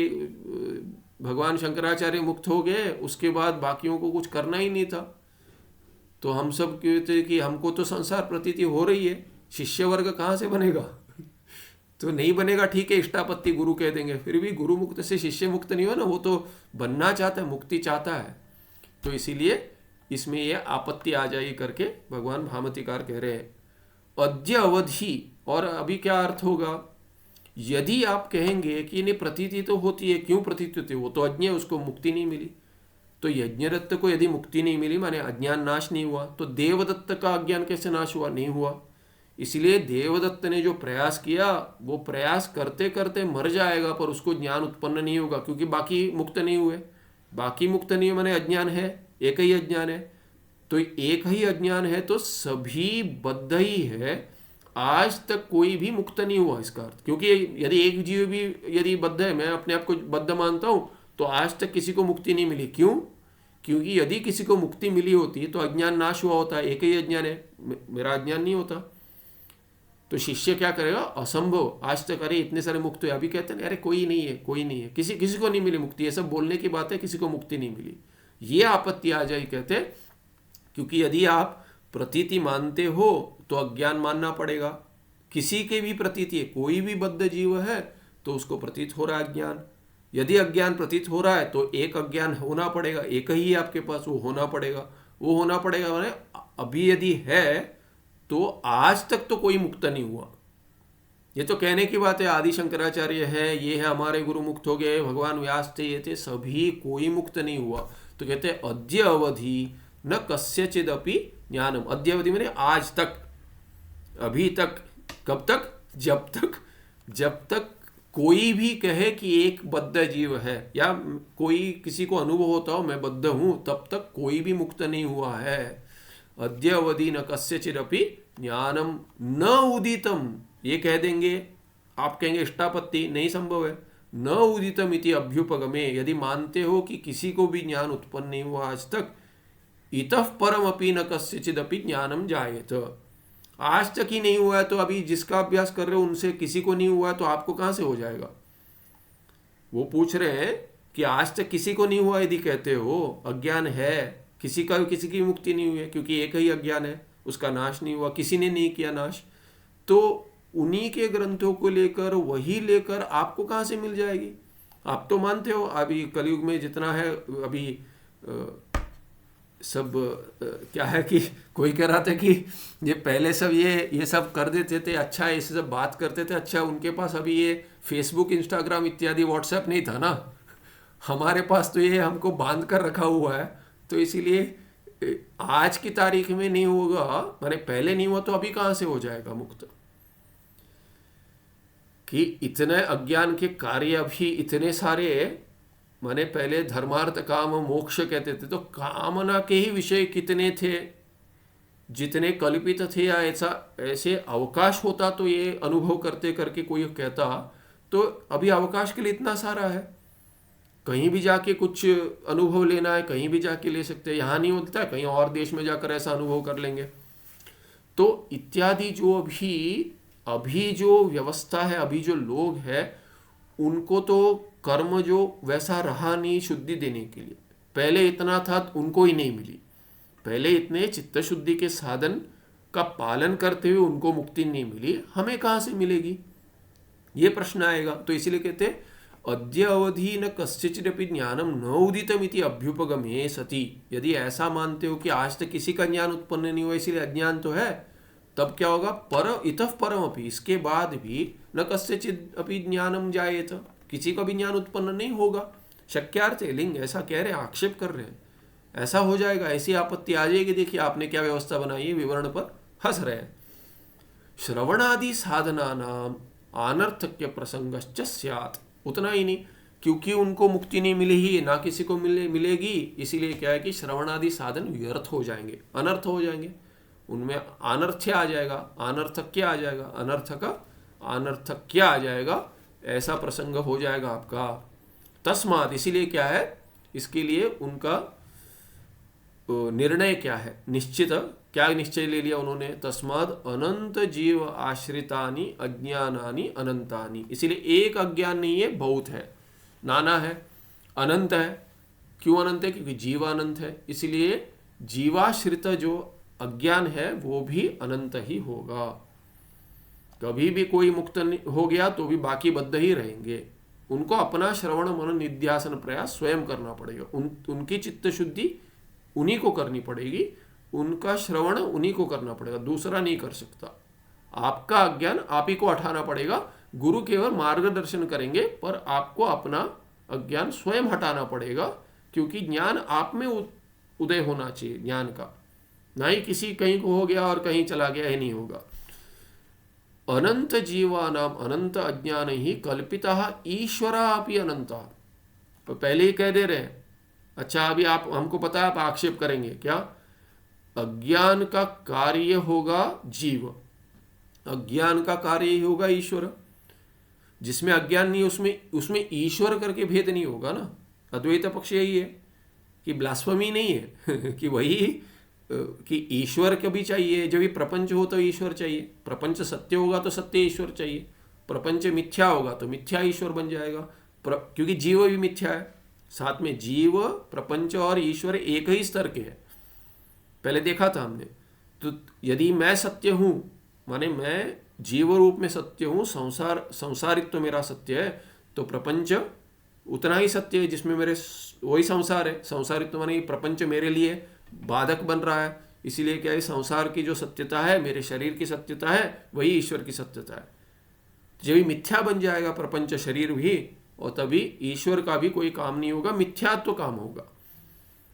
भगवान शंकराचार्य मुक्त हो गए, उसके बाद बाकियों को कुछ करना ही नहीं था। तो हम सब कहते कि हमको तो संसार प्रतीति हो रही है, शिष्य वर्ग कहाँ से बनेगा? तो नहीं बनेगा, ठीक है, इष्टापत्ति गुरु कह देंगे, फिर भी गुरु मुक्त से शिष्य मुक्त नहीं हो ना, वो तो बनना चाहता है, मुक्ति चाहता है। तो इसीलिए इसमें यह आपत्ति आ जाएगी करके भगवान भामतीकार कह रहे हैं। अद्य अवधि, और अभी क्या अर्थ होगा? यदि आप कहेंगे कि इन्हें प्रतीति तो होती है, क्यों प्रतीति होती है? वो तो अज्ञ है, उसको मुक्ति नहीं मिली। तो यज्ञदत्त को यदि मुक्ति नहीं मिली, माने अज्ञान नाश नहीं हुआ, तो देवदत्त का अज्ञान कैसे नाश हुआ? नहीं हुआ। इसलिए देवदत्त ने जो प्रयास किया, वो प्रयास करते करते मर जाएगा, पर उसको ज्ञान उत्पन्न नहीं होगा, क्योंकि बाकी मुक्त नहीं हुए। बाकी मुक्त नहीं माने अज्ञान है, एक ही अज्ञान है। तो एक ही अज्ञान है तो सभी बद्ध ही है, आज तक कोई भी मुक्त नहीं हुआ इसका अर्थ। क्योंकि यदि एक जीव भी यदि बद्ध है, मैं अपने आप को बद्ध मानता हूँ, तो आज तक किसी को मुक्ति नहीं मिली। क्यों? क्योंकि यदि किसी को मुक्ति मिली होती तो अज्ञान नाश हुआ होता, एक ही अज्ञान है, मेरा अज्ञान नहीं होता। तो शिष्य क्या करेगा? असंभव, आज तक अरे इतने सारे मुक्त हुए, अभी कहते हैं अरे कोई नहीं है, कोई नहीं है, किसी किसी को नहीं मिली मुक्ति, ये सब बोलने की बात है, किसी को मुक्ति नहीं मिली। ये आपत्ति आ जाए, कहते क्योंकि यदि आप प्रतीति मानते हो तो अज्ञान मानना पड़ेगा। किसी के भी प्रतीति है, कोई भी बद्ध जीव है तो उसको प्रतीत हो रहा है अज्ञान। यदि अज्ञान प्रतीत हो रहा है तो एक अज्ञान होना पड़ेगा, एक ही है आपके पास, वो होना पड़ेगा। वो होना पड़ेगा माने अभी यदि है तो आज तक तो कोई मुक्त नहीं हुआ। ये तो कहने की बात है, आदि शंकराचार्य है, ये है हमारे गुरु मुक्त हो गए, भगवान व्यास थे, ये थे, सभी कोई मुक्त नहीं हुआ। तो कहते हैं अद्य अवधि न कस्यचिदपि ज्ञानम। अद्य अवधि मैंने आज तक, अभी तक, कब तक? जब तक कोई भी कहे कि एक बद्ध जीव है, या कोई किसी को अनुभव होता हो मैं बद्ध हूं, तब तक कोई भी मुक्त नहीं हुआ है। अद्य अवधि न कस्यचिदपि ज्ञानम न उदितम, ये कह देंगे, आप कहेंगे इष्टापत्ति, नहीं संभव है। न उदितम इति अभ्युपगमे, यदि मानते हो कि किसी को भी ज्ञान उत्पन्न नहीं हुआ आज तक, इतः परम अपि न कस्यचिदपि ज्ञानम जायेत, आज तक ही नहीं हुआ है, तो अभी जिसका अभ्यास कर रहे हो उनसे किसी को नहीं हुआ है, तो आपको कहां से हो जाएगा? वो पूछ रहे हैं कि आज तक किसी को नहीं हुआ, यदि कहते हो अज्ञान है, किसी की मुक्ति नहीं हुई है, क्योंकि एक ही अज्ञान है, उसका नाश नहीं हुआ, किसी ने नहीं किया नाश, तो उन्हीं के ग्रंथों को लेकर, वही लेकर आपको कहां से मिल जाएगी? आप तो मानते हो अभी कलयुग में जितना है, अभी सब क्या है कि कोई कह रहा था कि ये पहले सब ये सब कर देते थे, अच्छा ये सब बात करते थे, अच्छा उनके पास अभी ये फेसबुक, इंस्टाग्राम इत्यादि, व्हाट्सएप नहीं था ना, हमारे पास तो ये हमको बांध कर रखा हुआ है। तो इसीलिए आज की तारीख में नहीं होगा, माने पहले नहीं हुआ तो अभी कहाँ से हो जाएगा मुक्त? कि इतने अज्ञान के कार्य भी इतने सारे, माने पहले धर्मार्थ काम मोक्ष कहते थे, तो कामना के ही विषय कितने थे, जितने कल्पित थे, या ऐसे अवकाश होता तो ये अनुभव करते करके कोई कहता, तो अभी अवकाश के लिए इतना सारा है, कहीं भी जाके कुछ अनुभव लेना है कहीं भी जाके ले सकते हैं, यहाँ नहीं होता है, कहीं और देश में जाकर ऐसा अनुभव कर लेंगे। तो इत्यादि जो अभी जो व्यवस्था है, अभी जो लोग हैं, उनको तो कर्म जो वैसा रहा नहीं शुद्धि देने के लिए, पहले इतना था उनको ही नहीं मिली, पहले इतने चित्त शुद्धि के साधन का पालन करते हुए उनको मुक्ति नहीं मिली, हमें कहाँ से मिलेगी? ये प्रश्न आएगा। तो इसीलिए कहते अद्य अवधि न कस्यचिदपि ज्ञानम न उदितम इति अभ्युपगमे सति, यदि ऐसा मानते हो कि आज तक किसी का ज्ञान उत्पन्न नहीं हुआ, इसीलिए अज्ञान तो है, तब क्या होगा? पर इतः परम अपि, इसके बाद भी न कस्यचिद अपि ज्ञानम जायेत, किसी का भी ज्ञान उत्पन्न नहीं होगा। शक्यार्थ है, लिंग ऐसा कह रहे हैं, आक्षेप कर रहे हैं, ऐसा हो जाएगा, ऐसी आपत्ति आ जाएगी। देखिए आपने क्या व्यवस्था बनाई है, विवरण पर हंस रहे हैं। श्रवणादि साधना नाम अनर्थक्य प्रसंगश्च स्यात्, उतना ही नहीं, क्योंकि उनको मुक्ति नहीं मिली ही, ना किसी को मिलेगी, इसीलिए क्या है कि श्रवणादि साधन व्यर्थ हो जाएंगे, अनर्थ हो जाएंगे, उनमें अनर्थ्य आ जाएगा, अनर्थक्य आ जाएगा, अनर्थक्य आ जाएगा, ऐसा प्रसंग हो जाएगा आपका। तस्मात्, इसीलिए क्या है, इसके लिए उनका निर्णय क्या है, निश्चित क्या निश्चय ले लिया उन्होंने, तस्माद अनंत जीव आश्रितानि अज्ञानानि अनंतानि, इसीलिए एक अज्ञान नहीं है, बहुत है, नाना है, अनंत है। क्यों अनंत है? क्योंकि जीव अनंत है, इसीलिए जीवाश्रित जो अज्ञान है वो भी अनंत ही होगा। कभी भी कोई मुक्त हो गया तो भी बाकी बद्ध ही रहेंगे। उनको अपना श्रवण मनन निध्यासन प्रयास स्वयं करना पड़ेगा। उनकी चित्त शुद्धि उन्हीं को करनी पड़ेगी, उनका श्रवण उन्हीं को करना पड़ेगा, दूसरा नहीं कर सकता। आपका अज्ञान आप ही को हटाना पड़ेगा। गुरु केवल मार्गदर्शन करेंगे, पर आपको अपना अज्ञान स्वयं हटाना पड़ेगा, क्योंकि ज्ञान आप में उदय होना चाहिए ज्ञान का, ना ही किसी कहीं को हो गया और कहीं चला गया, ये नहीं होगा। अनंत जीवानाम अनंत अज्ञान ही कल्पिता ईश्वरा अपि अनंता। तो पहले ही कह दे रहे हैं। अच्छा, अभी आप हमको पता है, आप आक्षेप करेंगे क्या? अज्ञान का कार्य होगा जीव, अज्ञान का कार्य ही होगा ईश्वर। जिसमें अज्ञान नहीं उसमें ईश्वर करके भेद नहीं होगा ना। अद्वैत पक्ष यही है कि ब्लास्फमी नहीं है कि वही कि ईश्वर कभी चाहिए, जब भी प्रपंच हो तो ईश्वर चाहिए, प्रपंच सत्य होगा तो सत्य ईश्वर चाहिए, प्रपंच मिथ्या होगा तो मिथ्या ईश्वर बन जाएगा, क्योंकि जीव भी मिथ्या है। साथ में जीव, प्रपंच और ईश्वर एक ही स्तर के हैं, पहले देखा था हमने। तो यदि मैं सत्य हूँ, माने मैं जीव रूप में सत्य हूँ, संसारित्व तो मेरा सत्य है, तो प्रपंच उतना ही सत्य है जिसमें मेरे वही संसार है। संसारित्व माने प्रपंच मेरे लिए बाधक बन रहा है, इसीलिए क्या है, संसार की जो सत्यता है, मेरे शरीर की सत्यता है, वही ईश्वर की सत्यता है। जब भी मिथ्या बन जाएगा प्रपंच शरीर भी, और तभी ईश्वर का भी कोई काम नहीं होगा, मिथ्यात्व काम होगा।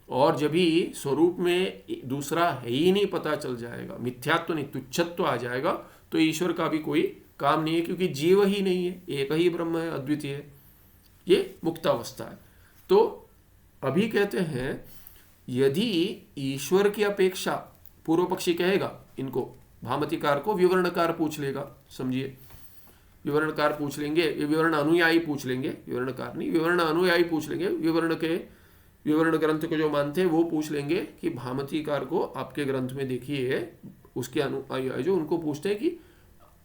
और जब भी स्वरूप में दूसरा है ही नहीं पता चल जाएगा, मिथ्यात्व नहीं तुच्छत्व आ जाएगा, तो ईश्वर का भी कोई काम नहीं है, क्योंकि जीव ही नहीं है, एक ही ब्रह्म है, अद्वितीय है। ये मुक्तावस्था है। तो अभी कहते हैं यदि ईश्वर की अपेक्षा, पूर्व पक्षी कहेगा इनको, भामतीकार को विवरणकार पूछ लेगा, समझिए, विवरणकार पूछ लेंगे, ये विवरण अनुयायी पूछ लेंगे, विवरणकार नहीं, विवरण अनुयायी पूछ लेंगे, विवरण ग्रंथ को जो मानते हैं वो पूछ लेंगे कि भामतीकार को आपके ग्रंथ में देखिए, उसके अनुयायी जो उनको पूछते हैं कि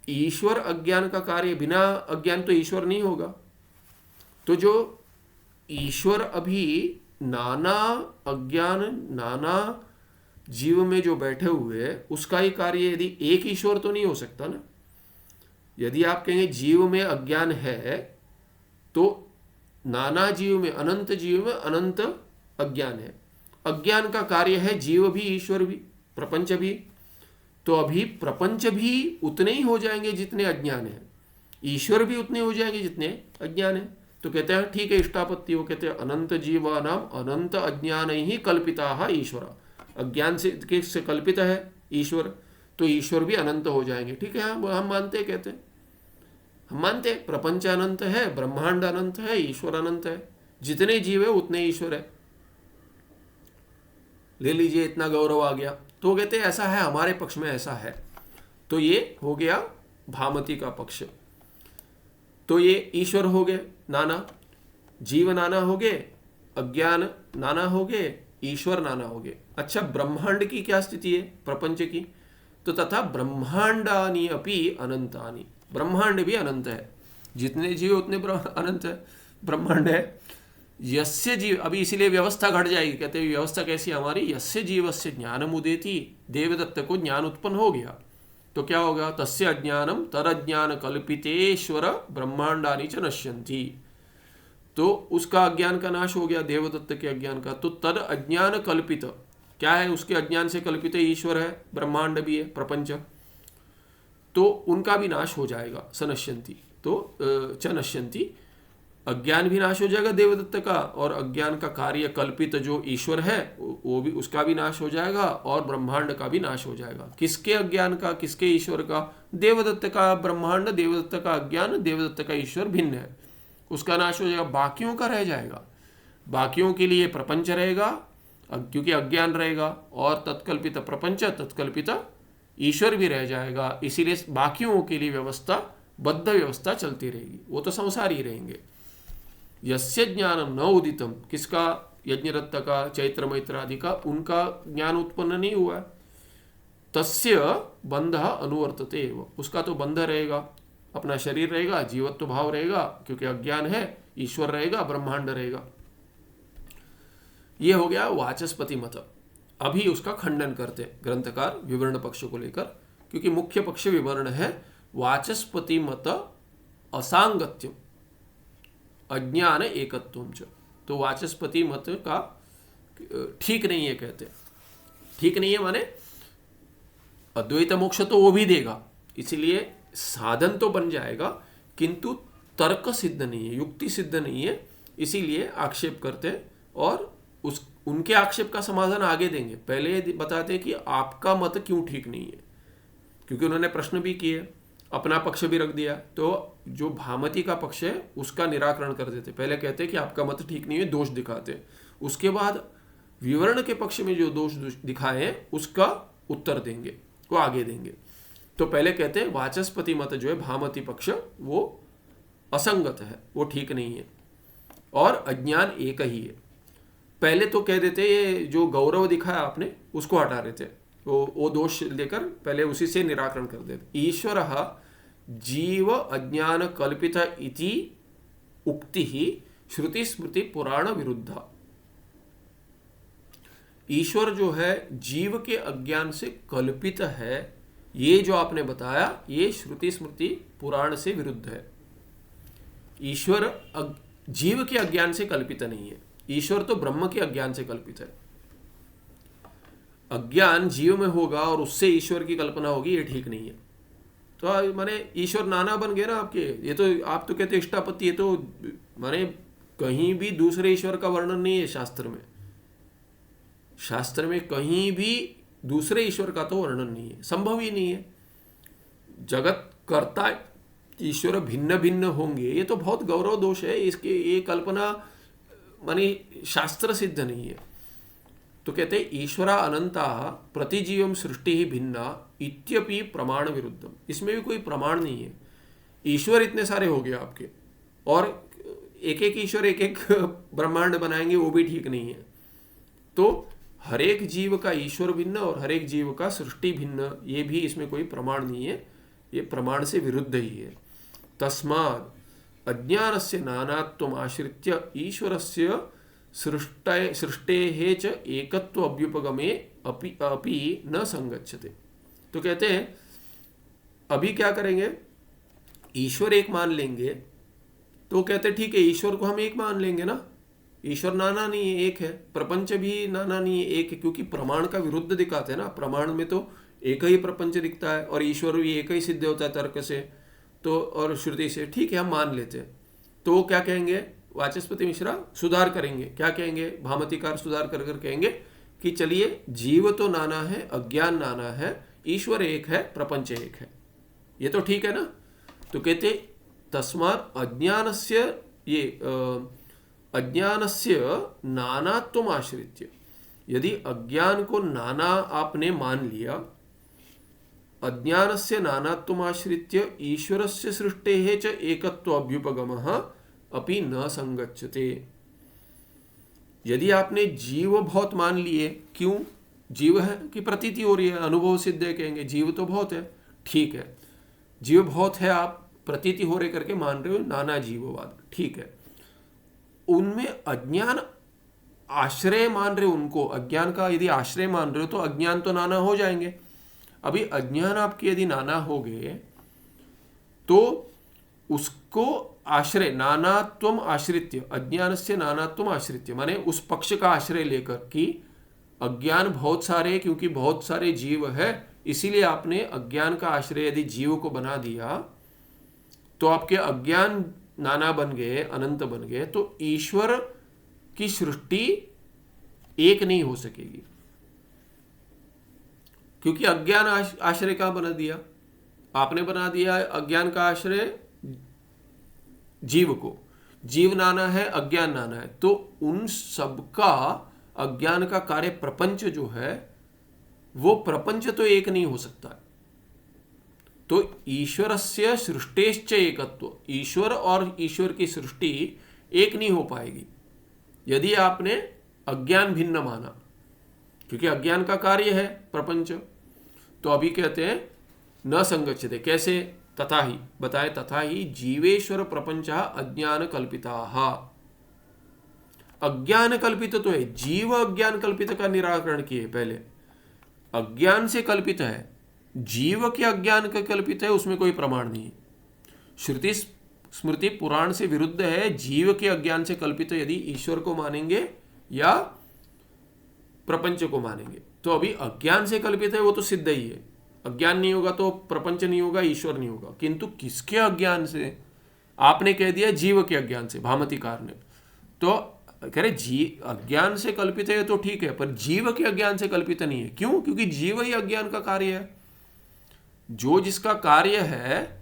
ईश्वर अज्ञान का कार्य, बिना अज्ञान तो ईश्वर नहीं होगा। तो जो ईश्वर अभी नाना अज्ञान, नाना जीव में जो बैठे हुए हैं, उसका ही कार्य यदि एक ईश्वर तो नहीं हो सकता ना। यदि आप कहेंगे जीव में अज्ञान है, तो नाना जीव में, अनंत जीव में अनंत अज्ञान है। अज्ञान का कार्य है जीव भी, ईश्वर भी, प्रपंच भी। तो अभी प्रपंच भी उतने ही हो जाएंगे जितने अज्ञान है, ईश्वर भी उतने हो जाएंगे जितने अज्ञान है। तो कहते हैं ठीक है, इष्टापत्ति, वो कहते हैं अनंत जीवानाम अनंत अज्ञान ही कल्पिता ईश्वर, अज्ञान से कल्पित है ईश्वर, तो ईश्वर भी अनंत हो जाएंगे। ठीक है, हम मानते हैं, कहते हैं, हम मानते हैं प्रपंच अनंत है, ब्रह्मांड अनंत है, ईश्वर अनंत है, जितने जीव है उतने ईश्वर है। ले लीजिए, इतना गौरव आ गया। तो कहते हैं ऐसा है, हमारे पक्ष में ऐसा है। तो ये हो गया भामती का पक्ष। तो ये ईश्वर हो गए नाना, जीव नाना हो गए, अज्ञान नाना हो गए, ईश्वर नाना हो गए। अच्छा, ब्रह्मांड की क्या स्थिति है, प्रपंच की? तो तथा ब्रह्मांडानि अपि अनंतानि, ब्रह्मांड भी अनंत है, जितने जीव उतने अनंत है, ब्रह्मांड है। यस्य जीव, अभी इसीलिए व्यवस्था घट जाएगी, कहते हैं व्यवस्था कैसी हमारी, यस्य जीवस्य ज्ञानम उदेति, देवदत्त को ज्ञान उत्पन्न हो गया, तो क्या होगा, तस्य अज्ञानम तदज्ञान कल्पितेश्वर ब्रह्मांडानि च नश्यन्ति, तो उसका अज्ञान का नाश हो गया, देवदत्त के अज्ञान का। तो तद अज्ञान कल्पित क्या है, उसके अज्ञान से कल्पित ईश्वर है, ब्रह्मांड भी है, प्रपंच, तो उनका भी नाश हो जाएगा, सनश्यन्ति, तो च नश्यन्ति, अज्ञान भी नाश हो जाएगा देवदत्त का, और अज्ञान का कार्य कल्पित जो ईश्वर है वो भी, उसका भी नाश हो जाएगा, और ब्रह्मांड का भी नाश हो जाएगा। किसके अज्ञान का, किसके ईश्वर का? देवदत्त का ब्रह्मांड, देवदत्त का अज्ञान, देवदत्त का ईश्वर भिन्न है, उसका नाश हो जाएगा, बाकियों का रह जाएगा। बाकियों के लिए प्रपंच रहेगा, क्योंकि अज्ञान रहेगा, और तत्कल्पित प्रपंच, तत्कल्पित ईश्वर भी रह जाएगा। इसीलिए बाकियों के लिए व्यवस्था, बद्ध व्यवस्था चलती रहेगी, वो तो संसार ही रहेंगे। यस्य ज्ञानम न उदितम, किसका यज्ञरत्त का, चैत्र मैत्र आदि का, उनका ज्ञान उत्पन्न नहीं हुआ है। तस्य बंध अनुवर्तते एव, उसका तो बंध रहेगा, अपना शरीर रहेगा, जीवत्व भाव रहेगा, क्योंकि अज्ञान है, ईश्वर रहेगा, ब्रह्मांड रहेगा। ये हो गया वाचस्पति मत। अभी उसका खंडन करते ग्रंथकार विवरण पक्ष को लेकर, क्योंकि मुख्य पक्ष विवरण है वाचस्पति मत असांगत्यम अज्ञान एकत्वम च। तो वाचस्पति मत का ठीक नहीं है, कहते ठीक नहीं है माने अद्वैत मोक्ष तो वो भी देगा, इसीलिए साधन तो बन जाएगा, किंतु तर्क सिद्ध नहीं है, युक्ति सिद्ध नहीं है, इसीलिए आक्षेप करते और उनके आक्षेप का समाधान आगे देंगे। पहले बताते कि आपका मत क्यों ठीक नहीं है, क्योंकि उन्होंने प्रश्न भी किए, अपना पक्ष भी रख दिया, तो जो भामती का पक्ष है उसका निराकरण कर देते। पहले कहते कि आपका मत ठीक नहीं है, दोष दिखाते, उसके बाद विवरण के पक्ष में जो दोष दिखाए हैं उसका उत्तर देंगे, वो आगे देंगे। तो पहले कहते हैं वाचस्पति मत जो है भामती पक्ष वो असंगत है, वो ठीक नहीं है और अज्ञान एक ही है। पहले तो कह देते ये जो गौरव दिखाया आपने उसको हटा रहे थे, वो दोष लेकर पहले उसी से निराकरण कर देते। ईश्वर जीव अज्ञान कल्पित इति उक्ति ही श्रुति स्मृति पुराण विरुद्धा। ईश्वर जो है जीव के अज्ञान से कल्पित है, ये जो आपने बताया ये श्रुति स्मृति पुराण से विरुद्ध है। ईश्वर जीव के अज्ञान से कल्पित नहीं है, ईश्वर तो ब्रह्म के अज्ञान से कल्पित है। अज्ञान जीव में होगा और उससे ईश्वर की कल्पना होगी, ये ठीक नहीं है। तो माने ईश्वर नाना बन गए ना आपके, ये तो आप तो कहते इष्टापत्ति, ये तो माने कहीं भी दूसरे ईश्वर का वर्णन नहीं है शास्त्र में, शास्त्र में कहीं भी दूसरे ईश्वर का तो वर्णन नहीं है, संभव ही नहीं है। जगत कर्ता ईश्वर भिन्न भिन्न होंगे, ये तो बहुत गौरव दोष है, इसके ये कल्पना मानी शास्त्र सिद्ध नहीं है। तो कहते ईश्वरा अनंता प्रतिजीवम सृष्टि ही भिन्ना इत्यपि प्रमाण विरुद्धम, इसमें भी कोई प्रमाण नहीं है। ईश्वर इतने सारे हो गए आपके और एक एक ईश्वर एक एक ब्रह्मांड बनाएंगे, वो भी ठीक नहीं है। तो हर एक जीव का ईश्वर भिन्न और हर एक जीव का सृष्टि भिन्न, ये भी इसमें कोई प्रमाण नहीं है, ये प्रमाण से विरुद्ध ही है। तस्मात् अज्ञानस्य नानात्वम् आश्रित्य ईश्वरस्य सृष्टेः च एकत्व अभ्युपगमे अपि न संगच्छते। तो कहते हैं अभी क्या करेंगे, ईश्वर एक मान लेंगे, तो कहते ठीक है ईश्वर को हम एक मान लेंगे ना, ईश्वर नाना नहीं है, एक है। प्रपंच भी नाना नहीं है, एक है, क्योंकि प्रमाण का विरुद्ध दिखाते हैं ना, प्रमाण में तो एक ही प्रपंच दिखता है और ईश्वर भी एक ही सिद्ध होता है तर्क से तो और श्रुति से, ठीक है हम मान लेते हैं। तो वो क्या कहेंगे, वाचस्पति मिश्रा सुधार करेंगे, क्या कहेंगे, भामतीकार सुधार कर कर कहेंगे कि चलिए जीव तो नाना है, अज्ञान नाना है, ईश्वर एक है, प्रपंच एक है, ये तो ठीक है ना। तो कहते तस्मात् अज्ञानस्य ये अज्ञानस्य नानात्वम आश्रित्य, यदि अज्ञान को नाना आपने मान लिया, अज्ञानस्य नानात्वम आश्रित्य ईश्वरस्य सृष्टेः च एकत्व अभ्युपगमः अपि न संगच्छते। यदि आपने जीव बहुत मान लिए, क्यों, जीव है कि प्रतीति हो रही है, अनुभव सिद्ध है, कहेंगे जीव तो बहुत है, ठीक है जीव बहुत है, आप प्रतीति हो रहे करके मान रहे हो नाना जीववाद, ठीक है। उनमें अज्ञान आश्रय मान रहे हो, उनको अज्ञान का यदि आश्रय मान रहे हो तो अज्ञान तो नाना हो जाएंगे। अभी अज्ञान आपके यदि नाना हो गए तो उसको आश्रय नानात्वम आश्रित्य, अज्ञान से नानात्वम आश्रित्य माने उस पक्ष का आश्रय लेकर कि अज्ञान बहुत सारे, क्योंकि बहुत सारे जीव है इसीलिए आपने अज्ञान का आश्रय यदि जीव को बना दिया तो आपके अज्ञान नाना बन गए, अनंत बन गए, तो ईश्वर की सृष्टि एक नहीं हो सकेगी, क्योंकि अज्ञान आश्रय का बना दिया आपने, बना दिया अज्ञान का आश्रय जीव को, जीव नाना है अज्ञान नाना है, तो उन सबका अज्ञान का कार्य प्रपंच जो है वो प्रपंच तो एक नहीं हो सकता। तो ईश्वरस्य सृष्टेश्च एकत्व, ईश्वर और ईश्वर की सृष्टि एक नहीं हो पाएगी। यदि आपने अज्ञान भिन्न माना, क्योंकि अज्ञान का कार्य है प्रपंच। तो अभी कहते हैं न संगच्छते, कैसे? तथा ही बताए, तथा ही जीवेश्वर प्रपंच अज्ञान कल्पिता। अज्ञान कल्पित तो है, जीव अज्ञान कल्पित का निराकरण किए पहले। अज्ञान से कल्पित है, जीव के अज्ञान का कल्पित है, उसमें कोई प्रमाण नहीं। श्रुति स्मृति पुराण से विरुद्ध है जीव के अज्ञान से कल्पित यदि ईश्वर को मानेंगे या प्रपंच को मानेंगे। तो अभी अज्ञान से कल्पित है वो तो सिद्ध ही है, अज्ञान नहीं होगा तो प्रपंच नहीं होगा, ईश्वर नहीं होगा। किंतु किसके अज्ञान से? आपने कह दिया जीव के अज्ञान से, भामतिकार ने। तो कह रहे अज्ञान से कल्पित है तो ठीक है, पर जीव के अज्ञान से कल्पित नहीं है। क्यों? क्योंकि जीव ही अज्ञान का कार्य है। जो जिसका कार्य है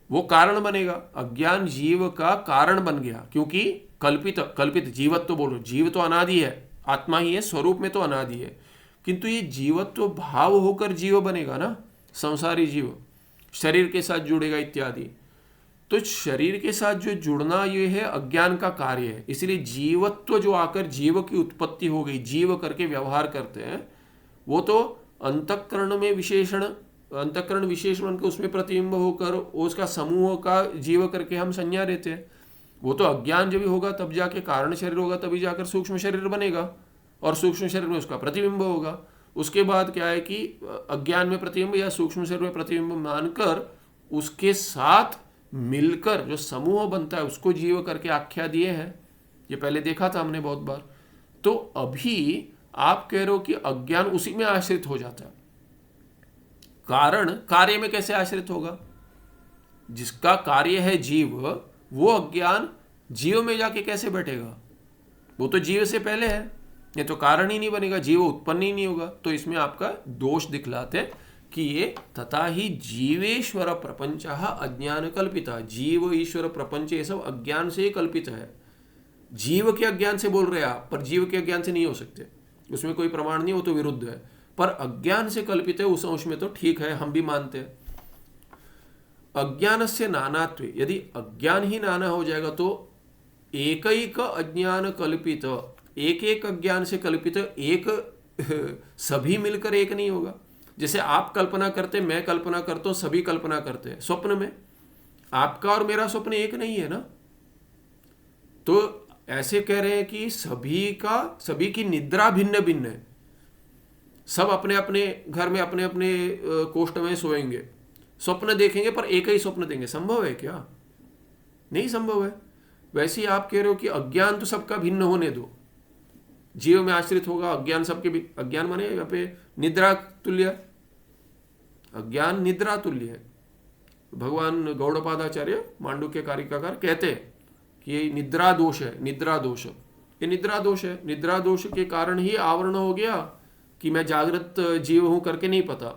वो कारण बनेगा। अज्ञान जीव का कारण बन गया, क्योंकि कल्पित जीवत्व तो बोलो, जीव तो अनादि है, आत्मा ही है, स्वरूप में तो अनादि है, किंतु ये जीवत्व तो भाव होकर जीव बनेगा ना, संसारी जीव, शरीर के साथ जुड़ेगा इत्यादि। तो शरीर के साथ जो जुड़ना ये है अज्ञान का कार्य है। इसलिए जीवत्व जो आकर जीव की उत्पत्ति हो गई, जीव करके व्यवहार करते हैं, वो तो अंतःकरण में विशेषण, अंतःकरण विशेषण के उसमें प्रतिबिंब होकर उसका समूह का जीव करके हम संज्ञा देते हैं। वो तो अज्ञान जब भी होगा तब जाके कारण शरीर होगा, तभी जाकर सूक्ष्म शरीर बनेगा, और सूक्ष्म शरीर में उसका प्रतिबिंब होगा। उसके बाद क्या है कि अज्ञान में प्रतिबिंब या सूक्ष्म शरीर में प्रतिबिंब मानकर उसके साथ मिलकर जो समूह बनता है उसको जीव करके आख्या दिए हैं। ये पहले देखा था हमने बहुत बार। तो अभी आप कह रहे हो कि अज्ञान उसी में आश्रित हो जाता है, कारण कार्य में कैसे आश्रित होगा? जिसका कार्य है जीव, वो अज्ञान जीव में जाके कैसे बैठेगा? वो तो जीव से पहले है, ये तो कारण ही नहीं बनेगा, जीव उत्पन्न ही नहीं होगा। तो इसमें आपका दोष दिखलाते हैं कि ये तथा ही जीवेश्वर प्रपंच अज्ञान कल्पिता। जीव ईश्वर प्रपंच ये सब अज्ञान से ही कल्पित है। जीव के अज्ञान से बोल रहे हैं आप, पर जीव के अज्ञान से नहीं हो सकते, उसमें कोई प्रमाण नहीं, वो तो विरुद्ध है। पर अज्ञान से कल्पित है उस अंश में तो ठीक है, हम भी मानते हैं। अज्ञान से नानात्व, यदि अज्ञान ही नाना हो जाएगा तो एक अज्ञान कल्पित, एक एक अज्ञान से कल्पित एक सभी मिलकर एक नहीं होगा। जैसे आप कल्पना करते, मैं कल्पना करता हूं, सभी कल्पना करते हैं स्वप्न में, आपका और मेरा स्वप्न एक नहीं है ना। तो ऐसे कह रहे हैं कि सभी की निद्रा भिन्न भिन्न है, सब अपने अपने घर में अपने अपने कोष्ठ में सोएंगे, स्वप्न देखेंगे पर एक ही स्वप्न देंगे। संभव है क्या? नहीं संभव है। वैसे ही आप कह रहे हो कि अज्ञान तो सबका भिन्न होने दो, जीव में आश्रित होगा, अज्ञान सबके भी, अज्ञान माने यहाँ पे निद्रा तुल्य, अज्ञान निद्रा तुल्य है। भगवान गौड़पादाचार्य मांडुक्य कारिकाकार कहते हैं कि ये निद्रा दोष है, निद्रा दोष, ये निद्रा दोष है। निद्रा दोष के कारण ही आवरण हो गया कि मैं जागृत जीव हूं करके नहीं पता,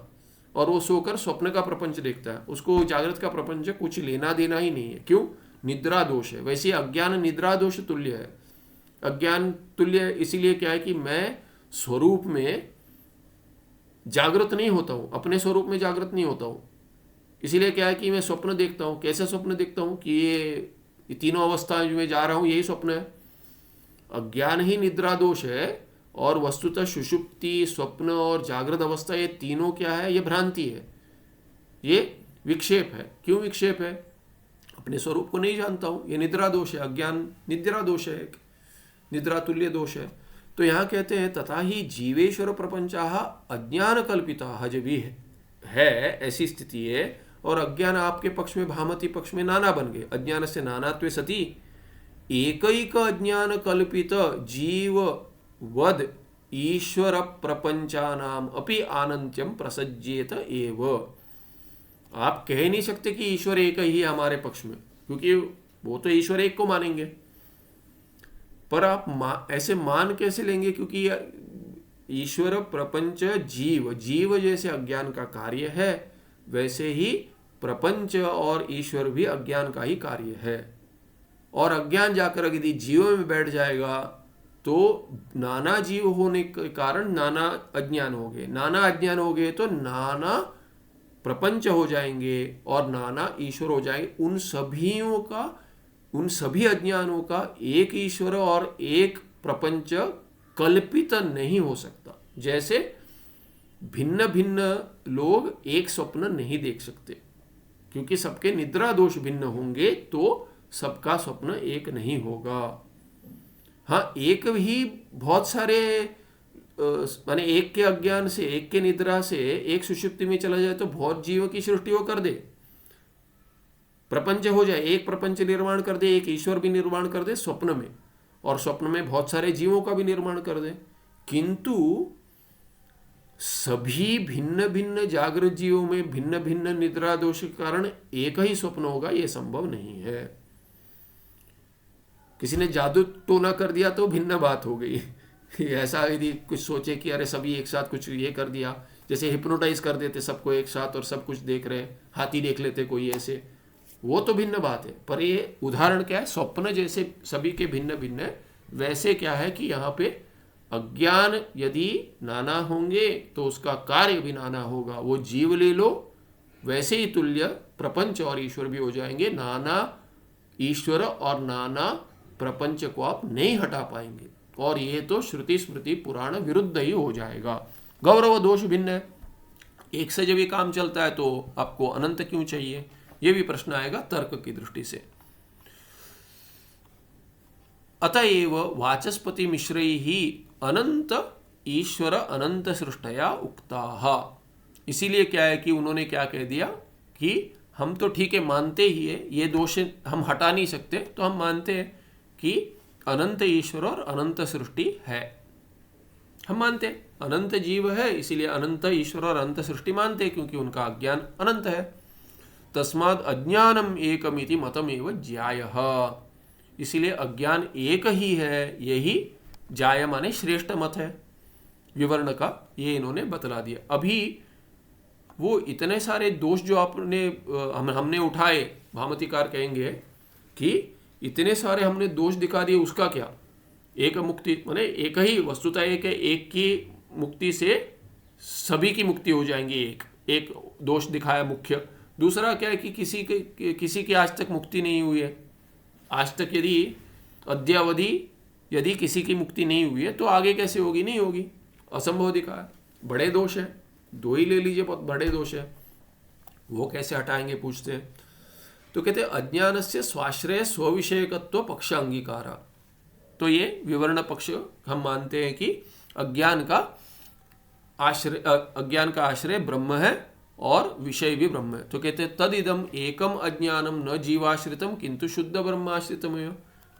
और वो सोकर स्वप्न का प्रपंच देखता है, उसको जागृत का प्रपंच कुछ लेना देना ही नहीं है। क्यों? निद्रा दोष है। वैसे अज्ञान निद्रा दोष तुल्य है। अज्ञान तुल्य इसीलिए क्या है कि मैं स्वरूप में जागृत नहीं होता हूं, अपने स्वरूप में जागृत नहीं होता हूं। इसीलिए क्या है कि मैं स्वप्न देखता हूं। कैसे स्वप्न देखता हूं कि ये तीनों अवस्थाएं में जा रहा हूं, यही स्वप्न है। अज्ञान ही निद्रा दोष है, और वस्तुतः सुषुप्ति, स्वप्न और जागृत अवस्था ये तीनों क्या है? ये भ्रांति है, ये विक्षेप है। क्यों विक्षेप है? अपने स्वरूप को नहीं जानता हूं, ये निद्रा दोष है। अज्ञान निद्रा दोष है, निद्रा तुल्य दोष है। तो यहां कहते हैं तथा ही जीवेश्वर प्रपंचा अज्ञान कल्पिता, जब भी है ऐसी स्थिति है, और अज्ञान आपके पक्ष में भामति पक्ष में नाना बन गए। अज्ञान से नानात्वे सती एकैक अज्ञान कल्पित जीव वद ईश्वर प्रपंचानाम अपि आनंत्यम प्रसज्येत एव। आप कह नहीं सकते कि ईश्वर एक ही है हमारे पक्ष में, क्योंकि वो तो ईश्वर एक को मानेंगे। पर आप ऐसे मान कैसे लेंगे? क्योंकि ईश्वर प्रपंच जीव जैसे अज्ञान का कार्य है, वैसे ही प्रपंच और ईश्वर भी अज्ञान का ही कार्य है। और अज्ञान जाकर यदि जीव में बैठ जाएगा तो नाना जीव होने के कारण नाना अज्ञान हो गए, नाना अज्ञान हो गए तो नाना प्रपंच हो जाएंगे और नाना ईश्वर हो जाएंगे। उन सभी अज्ञानों का एक ईश्वर और एक प्रपंच कल्पित नहीं हो सकता। जैसे भिन्न भिन्न लोग एक स्वप्न नहीं देख सकते, क्योंकि सबके निद्रा दोष भिन्न होंगे तो सबका स्वप्न एक नहीं होगा। हाँ, एक ही बहुत सारे माने एक के अज्ञान से, एक के निद्रा से एक सुषुप्ति में चला जाए तो बहुत जीवों की सृष्टि वो कर दे, प्रपंच हो जाए, एक प्रपंच निर्माण कर दे, एक ईश्वर भी निर्माण कर दे स्वप्न में, और स्वप्न में बहुत सारे जीवों का भी निर्माण कर दे। किंतु सभी भिन्न भिन्न जागृत जीवों में भिन्न भिन्न निद्रा दोष के कारण एक ही स्वप्न होगा, यह संभव नहीं है। किसी ने जादू टोना कर दिया तो भिन्न बात हो गई। ऐसा यदि कुछ सोचे कि अरे सभी एक साथ कुछ ये कर दिया, जैसे हिप्नोटाइज कर देते सबको एक साथ और सब कुछ देख रहे, हाथी देख लेते कोई ऐसे, वो तो भिन्न बात है। पर ये उदाहरण क्या है, स्वप्न जैसे सभी के भिन्न भिन्न है, वैसे क्या है कि यहाँ पे अज्ञान यदि नाना होंगे तो उसका कार्य भी नाना होगा। वो जीव ले लो, वैसे ही तुल्य प्रपंच और ईश्वर भी हो जाएंगे। नाना ईश्वर और नाना प्रपंच को आप नहीं हटा पाएंगे, और ये तो श्रुति स्मृति पुराण विरुद्ध ही हो जाएगा। गौरव दोष भिन्न है, एक से जब ये काम चलता है तो आपको अनंत क्यों चाहिए, ये भी प्रश्न आएगा तर्क की दृष्टि से। अतएव वाचस्पति मिश्रैहि अनंत ईश्वर अनंत सृष्टया उक्ताः। इसीलिए क्या है कि उन्होंने क्या कह दिया कि हम तो ठीक है मानते ही है, ये दोष हम हटा नहीं सकते, तो हम मानते हैं कि अनंत ईश्वर और अनंत सृष्टि है। हम मानते हैं अनंत जीव है, इसीलिए अनंत ईश्वर और अनंत सृष्टि मानते हैं, क्योंकि उनका अज्ञान अनंत है। तस्माद् अज्ञानम एकमिति मतमेव ज्यायः। इसीलिए अज्ञान एक ही है, यही ज्याय माने श्रेष्ठ मत है विवर्ण का, ये इन्होंने बतला दिया। अभी वो इतने सारे दोष जो आपने हमने उठाए, भामतीकार कहेंगे कि इतने सारे हमने दोष दिखा दिए, उसका क्या, एक मुक्ति माने एक ही वस्तुता एक है, एक की मुक्ति से सभी की मुक्ति हो जाएंगी। एक दोष दिखाया मुख्य। दूसरा क्या है कि किसी की आज तक मुक्ति नहीं हुई है, आज तक यदि अद्यावधि यदि किसी की मुक्ति नहीं हुई है तो आगे कैसे होगी, नहीं होगी, असंभव दिखाया। बड़े दोष है, दो ही ले लीजिए, बहुत बड़े दोष है, वो कैसे हटाएंगे पूछते हैं। तो कहते हैं अज्ञान से स्वाश्रय स्वविषयकत्व पक्ष अंगीकारा। तो ये विवरण पक्ष हम मानते हैं कि अज्ञान का आश्रय ब्रह्म है और विषय भी ब्रह्म है। तो कहते हैं तदिदम एकम अज्ञानम न जीवाश्रितम किंतु शुद्ध ब्रह्माश्रितम।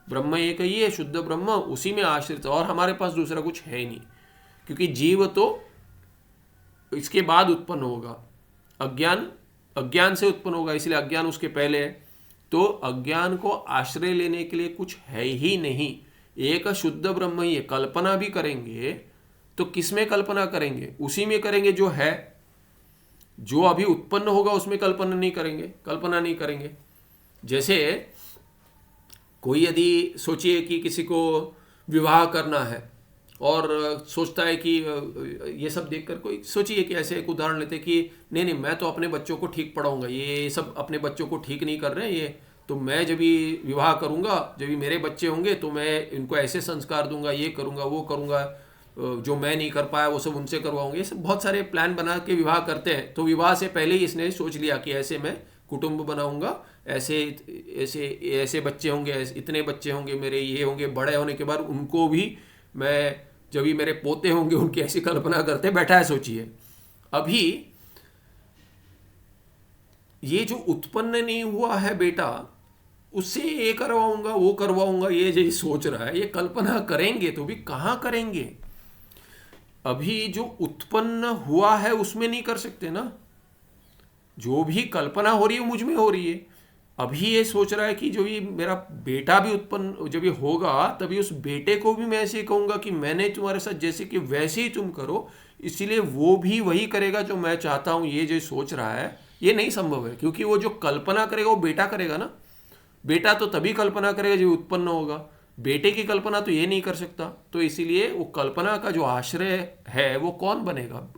ब्रह्म एक ही है, शुद्ध ब्रह्म, उसी में आश्रित, और हमारे पास दूसरा कुछ है ही नहीं, क्योंकि जीव तो इसके बाद उत्पन्न होगा, अज्ञान से उत्पन्न होगा, इसलिए अज्ञान उसके पहले है। तो अज्ञान को आश्रय लेने के लिए कुछ है ही नहीं, एक शुद्ध ब्रह्म ही है। कल्पना भी करेंगे तो किसमें कल्पना करेंगे, उसी में करेंगे जो है, जो अभी उत्पन्न होगा उसमें कल्पना नहीं करेंगे। जैसे कोई यदि सोचिए कि किसी को विवाह करना है और सोचता है कि ये सब देखकर, कोई सोचिए कि ऐसे एक उदाहरण लेते कि नहीं मैं तो अपने बच्चों को ठीक पढ़ाऊंगा, ये सब अपने बच्चों को ठीक नहीं कर रहे हैं, ये तो मैं जब भी विवाह करूंगा, जब भी मेरे बच्चे होंगे तो मैं इनको ऐसे संस्कार दूंगा, ये करूंगा वो करूंगा, जो मैं नहीं कर पाया वो सब उनसे करवाऊंगा। ये सब बहुत सारे प्लान बना के विवाह करते हैं। तो विवाह से पहले ही इसने सोच लिया कि ऐसे मैं कुटुंब बनाऊंगा, ऐसे बच्चे होंगे, इतने बच्चे होंगे मेरे, ये होंगे, बड़े होने के बाद उनको भी मैं, जब भी मेरे पोते होंगे उनकी ऐसी कल्पना करते बैठा है। सोचिए अभी ये जो उत्पन्न नहीं हुआ है बेटा, उससे ये करवाऊंगा वो करवाऊंगा, ये जो सोच रहा है, ये कल्पना करेंगे तो भी कहाँ करेंगे। अभी जो उत्पन्न हुआ है उसमें नहीं कर सकते ना, जो भी कल्पना हो रही है मुझ में हो रही है। अभी ये सोच रहा है कि जो भी मेरा बेटा भी उत्पन्न जब ये होगा तभी उस बेटे को भी मैं ऐसे कहूँगा कि मैंने तुम्हारे साथ जैसे कि वैसे ही तुम करो, इसीलिए वो भी वही करेगा जो मैं चाहता हूँ। ये जो सोच रहा है ये नहीं संभव है, क्योंकि वो जो कल्पना करेगा वो बेटा करेगा ना। बेटा तो तभी कल्पना करेगा जब उत्पन्न होगा, बेटे की कल्पना तो ये नहीं कर सकता। तो इसीलिए वो कल्पना का जो आश्रय है वो कौन बनेगा,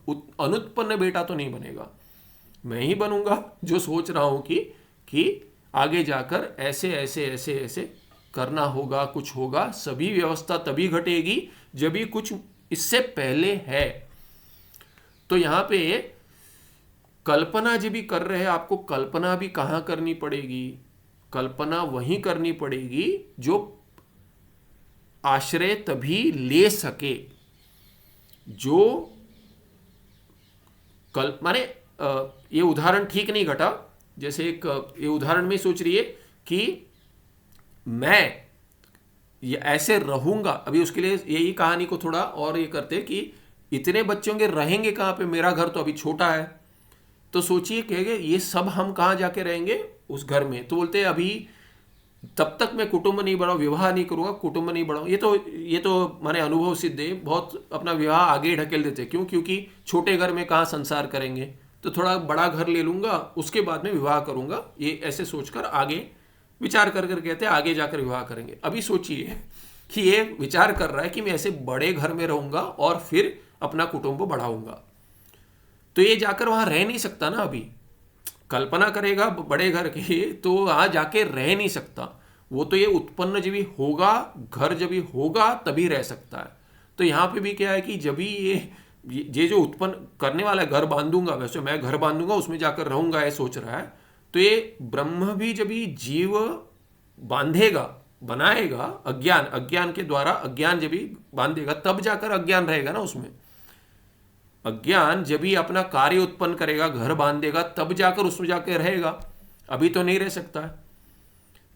अनुत्पन्न बेटा तो नहीं बनेगा, मैं ही बनूंगा जो सोच रहा हूँ कि आगे जाकर ऐसे ऐसे ऐसे ऐसे करना होगा, कुछ होगा। सभी व्यवस्था तभी घटेगी जब भी कुछ इससे पहले है। तो यहाँ पे कल्पना जब भी कर रहे हैं, आपको कल्पना भी कहाँ करनी पड़ेगी? कल्पना वहीं करनी पड़ेगी जो आश्रय तभी ले सके, जो माने ये उदाहरण ठीक नहीं घटा। जैसे एक ये उदाहरण में सोच रही है कि मैं ये ऐसे रहूंगा, अभी उसके लिए यही कहानी को थोड़ा और ये करते कि इतने बच्चों के रहेंगे कहाँ पे, मेरा घर तो अभी छोटा है। तो सोचिए कहेंगे ये सब हम कहाँ जाके रहेंगे, उस घर में। तो बोलते हैं अभी तब तक मैं कुटुंब नहीं बढ़ाऊँ, विवाह नहीं करूँगा, कुटुंब नहीं बढ़ाऊँ। ये तो माने अनुभव सिद्ध है, बहुत अपना विवाह आगे ही ढकेल देते। क्यों? क्योंकि छोटे घर में कहाँ संसार करेंगे, तो थोड़ा बड़ा घर ले लूँगा, उसके बाद में विवाह करूँगा। ये ऐसे सोचकर आगे विचार कर कर कहते हैं आगे जाकर विवाह करेंगे। अभी सोचिए कि ये विचार कर रहा है कि मैं ऐसे बड़े घर में रहूँगा और फिर अपना कुटुंब बढ़ाऊँगा, तो ये जाकर वहाँ रह नहीं सकता ना। अभी कल्पना करेगा बड़े घर की, तो वहाँ जाके रह नहीं सकता। वो तो ये उत्पन्न जब भी होगा, घर जब भी होगा तभी रह सकता है। तो यहाँ पे भी क्या है कि जब भी ये जो उत्पन्न करने वाला है, घर बांधूंगा, वैसे मैं घर बांधूंगा उसमें जाकर रहूंगा, ये सोच रहा है। तो ये ब्रह्म भी जब भी जीव बांधेगा, बनाएगा, अज्ञान के द्वारा अज्ञान जब भी बांधेगा, तब जाकर अज्ञान रहेगा ना उसमें। अज्ञान जब भी अपना कार्य उत्पन्न करेगा, घर बांधेगा, तब जाकर उसमें जाकर रहेगा, अभी तो नहीं रह सकता है।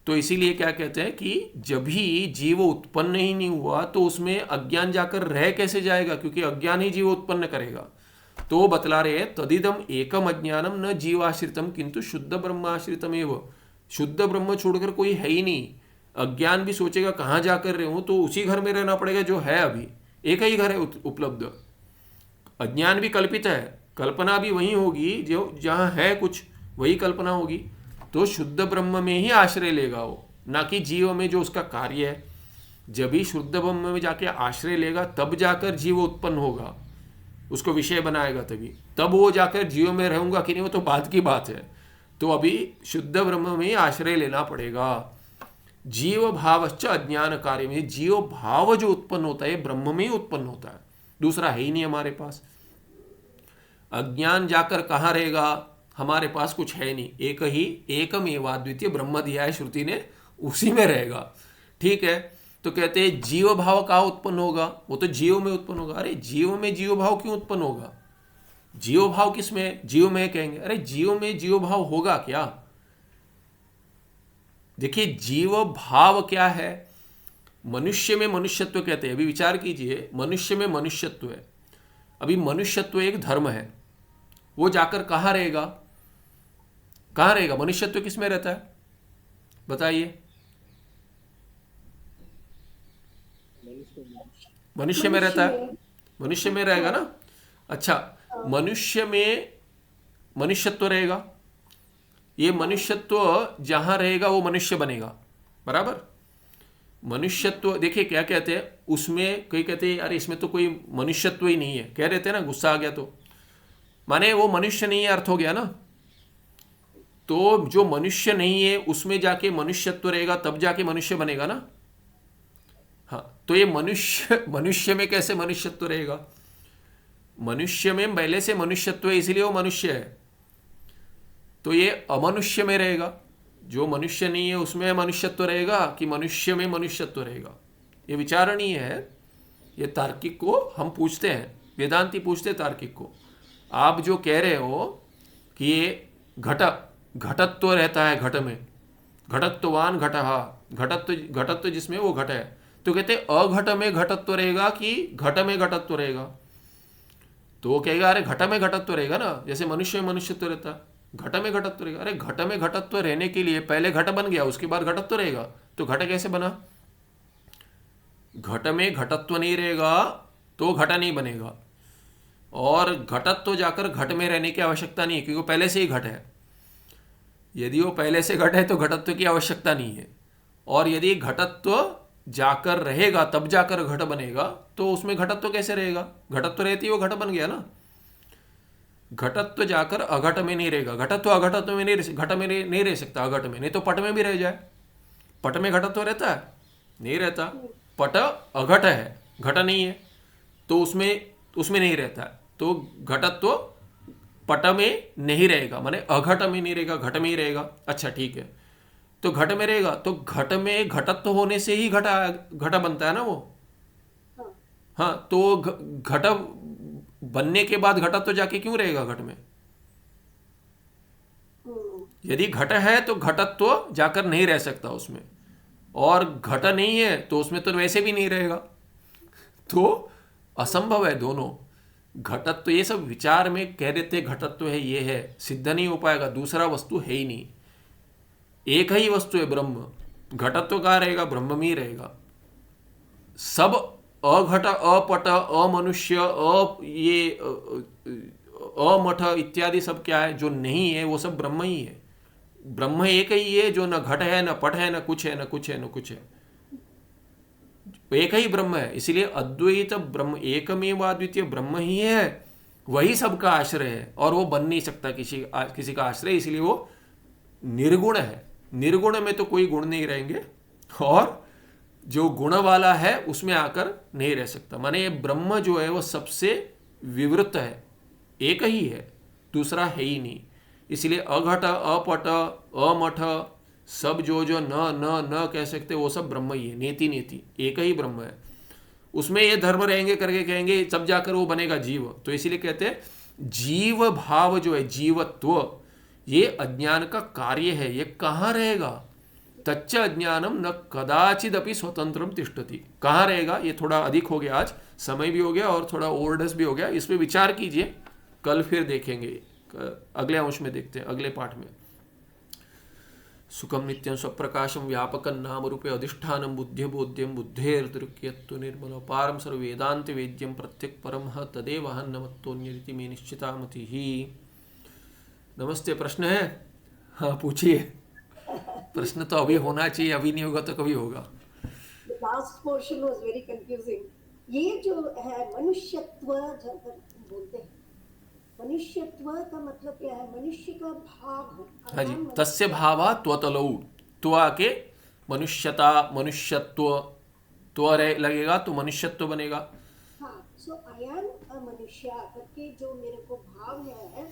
तो इसीलिए क्या कहते हैं कि जब भी जीव उत्पन्न ही नहीं हुआ तो उसमें अज्ञान जाकर रह कैसे जाएगा, क्योंकि अज्ञान ही जीव उत्पन्न करेगा। तो बतला रहे हैं तदिदम एकम अज्ञानम न जीवाश्रितम किंतु शुद्ध ब्रह्माश्रितम एव। शुद्ध ब्रह्म छोड़कर कोई है ही नहीं। अज्ञान भी सोचेगा कहाँ जाकर रहे हूँ, तो उसी घर में रहना पड़ेगा जो है, अभी एक ही घर है उपलब्ध। अज्ञान भी कल्पित है, कल्पना भी वही होगी जो जहाँ है कुछ, वही कल्पना होगी। तो शुद्ध ब्रह्म में ही आश्रय लेगा वो, ना कि जीव में जो उसका कार्य है। जब भी शुद्ध ब्रह्म में जाके आश्रय लेगा तब जाकर जीव उत्पन्न होगा, उसको विषय बनाएगा, तभी तब वो जाकर जीव में रहूंगा कि नहीं, वो तो बात की बात है। तो अभी शुद्ध ब्रह्म में ही आश्रय लेना पड़ेगा। जीव भावश्च अज्ञान कार्य में, जीव भाव जो उत्पन्न होता है ब्रह्म में ही उत्पन्न होता है, दूसरा है ही नहीं हमारे पास। अज्ञान जाकर कहाँ रहेगा, हमारे पास कुछ है नहीं, एक ही एकम एवाद्वितीय ब्रह्म दिया है श्रुति ने, उसी में रहेगा। ठीक है, तो कहते हैं जीव भाव कहाँ उत्पन्न होगा, वो तो जीव में उत्पन्न होगा। अरे जीव में जीव भाव क्यों उत्पन्न होगा? जीव भाव किसमें? जीव में कहेंगे। अरे जीव में जीव भाव होगा क्या? देखिए जीव भाव क्या है, मनुष्य में मनुष्यत्व कहते हैं। अभी विचार कीजिए, मनुष्य में मनुष्यत्व है, अभी मनुष्यत्व एक धर्म है, वो जाकर कहाँ रहेगा? कहाँ रहेगा? मनुष्यत्व किस में रहता है बताइए? मनुष्य में रहता है, मनुष्य में रहेगा ना। अच्छा, मनुष्य में मनुष्यत्व रहेगा, ये मनुष्यत्व जहाँ रहेगा वो मनुष्य बनेगा, बराबर। मनुष्यत्व देखिए क्या कहते हैं उसमें, कई कहते हैं अरे इसमें तो कोई मनुष्यत्व ही नहीं है, कह रहे थे ना, गुस्सा आ गया तो माने वो मनुष्य नहीं है, अर्थ हो गया ना। तो जो मनुष्य नहीं है उसमें जाके मनुष्यत्व रहेगा, तब जाके मनुष्य बनेगा ना। हाँ, तो ये मनुष्य में कैसे मनुष्यत्व रहेगा? मनुष्य में पहले से मनुष्यत्व है, इसलिए वो मनुष्य है। तो ये अमनुष्य में रहेगा, जो मनुष्य नहीं है उसमें मनुष्यत्व रहेगा कि मनुष्य में मनुष्यत्व रहेगा? ये विचारणीय है। ये तार्किक को हम पूछते हैं, वेदांती पूछते हैं तार्किक को, आप जो कह रहे हो कि ये घटत्व रहता है, घट में घटत्ववान घटहा, घटत्व जिसमें वो घट है, तो कहते अघट में घटत्व रहेगा कि घट में घटत्व रहेगा? तो वो कहेगा अरे घट में घटत्व रहेगा ना, जैसे मनुष्य में मनुष्यत्व रहता है, घट में घटत्व रहेगा। अरे घट में घटत्व रहने के लिए पहले घट बन गया, उसके बाद घटत्व रहेगा, तो घट कैसे बना? घट में घटत्व नहीं रहेगा तो घट नहीं बनेगा, और घटत्व जाकर घट में रहने की आवश्यकता नहीं है, क्योंकि पहले से ही घट है। यदि वो पहले से घट है तो घटत्व की आवश्यकता नहीं है, और यदि घटत्व जाकर रहेगा तब जाकर घट बनेगा, तो उसमें घटत्व कैसे रहेगा? घटत्व रहती है वो घट बन गया ना। घटत्व जाकर अघट में नहीं रहेगा, घटत्व अघटत्व में नहीं, घट में नहीं रह सकता, अघट में नहीं तो पट में भी रह जाए। पट में घटत्व रहता है? नहीं रहता, पट अघट है, घट नहीं है तो उसमें उसमें नहीं रहता है, तो घटत्व पट में नहीं रहेगा, माने अघट में नहीं रहेगा, घट में ही रहेगा। अच्छा ठीक है, तो घट में रहेगा तो घट में घटत्व होने से ही घट बनता है ना वो। हाँ, तो घट बनने के बाद घटत्व जाके क्यों रहेगा घट में? यदि घट है तो घटत्व जाकर नहीं रह सकता उसमें, और घट नहीं है तो उसमें तो वैसे भी नहीं रहेगा, तो असंभव है दोनों। घटत्व ये सब विचार में कह देते घटत्व है, ये है, सिद्ध नहीं हो पाएगा, दूसरा वस्तु है ही नहीं, एक ही वस्तु है ब्रह्म। घटत्व कहाँ रहेगा? ब्रह्म में ही रहेगा। सब अघट अपट अमनुष्य ये अमठ इत्यादि सब क्या है जो नहीं है, वो सब ब्रह्म ही है। ब्रह्म एक ही है जो न घट है न पट है न कुछ है न कुछ है न कुछ है, एक ही ब्रह्म है। इसलिए अद्वैत ब्रह्म एकमेव अद्वितीय ब्रह्म ही है, वही सबका आश्रय है, और वो बन नहीं सकता किसी का आश्रय, इसलिए वो निर्गुण है। निर्गुण में तो कोई गुण नहीं रहेंगे, और जो गुण वाला है उसमें आकर नहीं रह सकता। माने ये ब्रह्म जो है वो सबसे विवृत है, एक ही है, दूसरा है ही नहीं। इसलिए अघट अपट अमठ सब जो जो न न न कह सकते वो सब ब्रह्म ही है, नेति नेति एक ही ब्रह्म है। उसमें ये धर्म रहेंगे करके कहेंगे तब जाकर वो बनेगा जीव। तो इसीलिए कहते हैं जीव भाव जो है, जीवत्व, ये अज्ञान का कार्य है। ये कहाँ रहेगा? तच्च अज्ञानम न कदाचिद अपि स्वतंत्रम तिष्ठति। कहाँ रहेगा? ये थोड़ा अधिक हो गया, आज समय भी हो गया और थोड़ा ओल्डस भी हो गया, इस पर विचार कीजिए, कल फिर देखेंगे, अगले अंश में देखते हैं, अगले पाठ में। सुखम नित्यं स्वप्रकाशम व्यापकं नाम रूपे अधिष्ठानं बुद्धि बोध्यं बुद्धेर्दृक्यत्तु निर्मल पारम सर्व वेदांत वेद्यं प्रत्यक परम तदेव हन्नमत्तोन्यरिति मे निश्चिता मतिः। नमस्ते, प्रश्न है? हाँ पूछिए। प्रश्न तो अभी होना चाहिए, अभी नहीं होगा तो कभी होगा। Last portion was very confusing. ये जो है मनुष्यत्व जब बोलते हैं, मनुष्यत्व का मतलब क्या है? मनुष्य का भाव। हाँ जी, तस्य भावा त्वतलौ, त्वा के मनुष्यता मनुष्यत्व, त्व लगेगा तो मनुष्यत्व बनेगा। हाँ, सो आई एम अ मनुष्य करके जो मेरे को भाव है,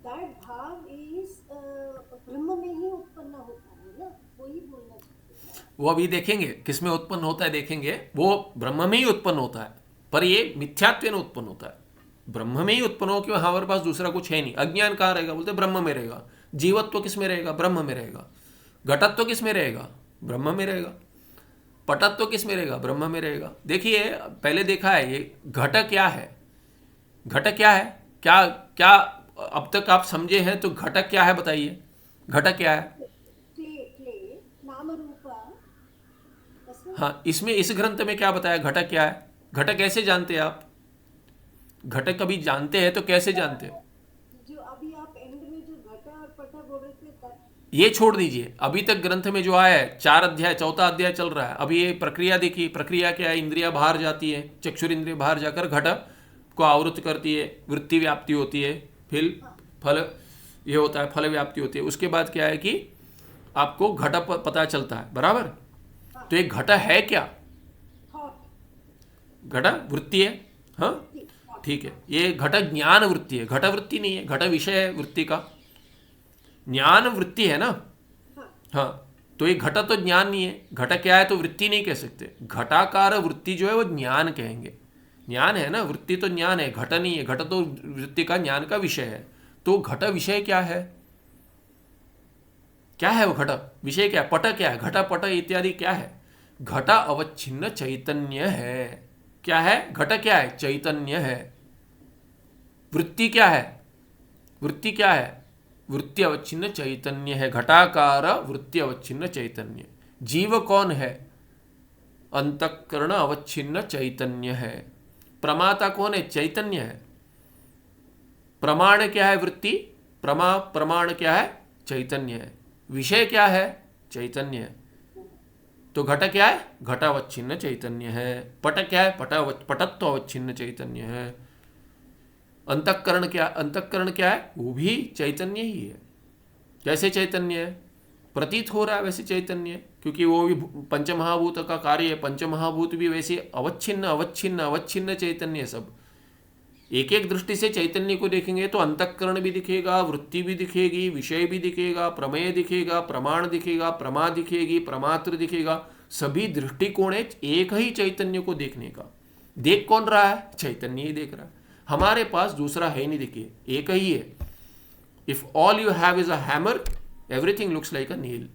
दैट भाव इज ब्रह्म में ही उत्पन्न होता है ना, वही बोलना चाहते हैं। वो अभी देखेंगे किसमें उत्पन्न होता है, देखेंगे। वो ब्रह्म में ही उत्पन्न होता है, पर ये मिथ्यात्व में उत्पन्न होता है। ब्रह्म में ही उत्पन्न हो, क्यों? हमारे पास दूसरा कुछ है नहीं। अज्ञान कहाँ रहेगा? बोलते ब्रह्म में रहेगा। जीवत्व किस में रहेगा? ब्रह्म में रहेगा। घटत्व किस में रहेगा? ब्रह्म में रहेगा। पटत्व किस में रहेगा? ब्रह्म में रहेगा। देखिए पहले देखा है ये घट क्या है। घट क्या है? क्या क्या अब तक आप समझे हैं तो घटक क्या है बताइए। घटक क्या है? क्ले नाम रूप। हाँ, इसमें इस ग्रंथ में क्या बताया? घटक क्या है? घटक कैसे जानते हैं आप? घटक कभी जानते हैं तो कैसे जानते हैं? जो अभी आप एंड में जो घटा और पटा बोल रहे थे, ये छोड़ दीजिए, अभी तक ग्रंथ में जो आया है 4 अध्याय, चौथा अध्याय चल रहा है। अभी ये प्रक्रिया देखिए, प्रक्रिया क्या है? इंद्रिया बाहर जाती है, चक्षुर इंद्रिय बाहर जाकर घट को आवृत करती है, वृत्ति व्याप्ति होती है, फिर फल ये होता है, फल व्याप्ति होती है। उसके बाद क्या है कि आपको घट पता चलता है, बराबर। तो ये घट है क्या? घट वृत्ति है। हाँ ठीक है, ये घट ज्ञान वृत्ति है, घट वृत्ति नहीं है। घट विषय है वृत्ति का, ज्ञान वृत्ति है ना। हाँ, तो ये घट तो ज्ञान नहीं है। घट क्या है तो वृत्ति नहीं कह सकते। घटाकार वृत्ति जो है वो ज्ञान कहेंगे। ज्ञान है ना, वृत्ति तो ज्ञान है, घट नहीं है। घट तो वृत्ति का ज्ञान का विषय है। तो घट विषय क्या है? क्या है वो घट? विषय क्या है? पट क्या है? घटा पट इत्यादि क्या है? घटा अवच्छिन्न चैतन्य है। क्या है? घट क्या है? चैतन्य है। वृत्ति क्या है? वृत्ति क्या है? वृत्ति अवच्छिन्न चैतन्य है। घटाकार वृत्ति अवच्छिन्न चैतन्य। जीव कौन है? अंतःकरण अवच्छिन्न चैतन्य है। प्रमाता कौन है? चैतन्य है। प्रमाण क्या है? वृत्ति। प्रमाण क्या है? चैतन्य है। विषय क्या है? चैतन्य है। तो घट क्या है? घटावच्छिन्न चैतन्य है। पट क्या है? पटत्व अवच्छिन्न चैतन्य है। अंतःकरण क्या? अंतःकरण क्या है? वो भी चैतन्य ही है। कैसे चैतन्य है? प्रतीत हो रहा है वैसे चैतन्य है, क्योंकि वो भी पंचमहाभूत का कार्य है। पंचमहाभूत भी वैसे अवच्छिन्न अवच्छिन्न अवच्छिन्न चैतन्य है सब। एक एक दृष्टि से चैतन्य को देखेंगे तो अंतःकरण भी दिखेगा, वृत्ति भी दिखेगी, विषय भी दिखेगा, प्रमेय दिखेगा, प्रमाण दिखेगा, प्रमा दिखेगी, प्रमात्र दिखेगा। सभी दृष्टिकोण है एक ही चैतन्य को देखने का। देख कौन रहा है? चैतन्य ही देख रहा है। हमारे पास दूसरा है नहीं, देखिए एक ही है। If all you have is a hammer, everything looks like a nail.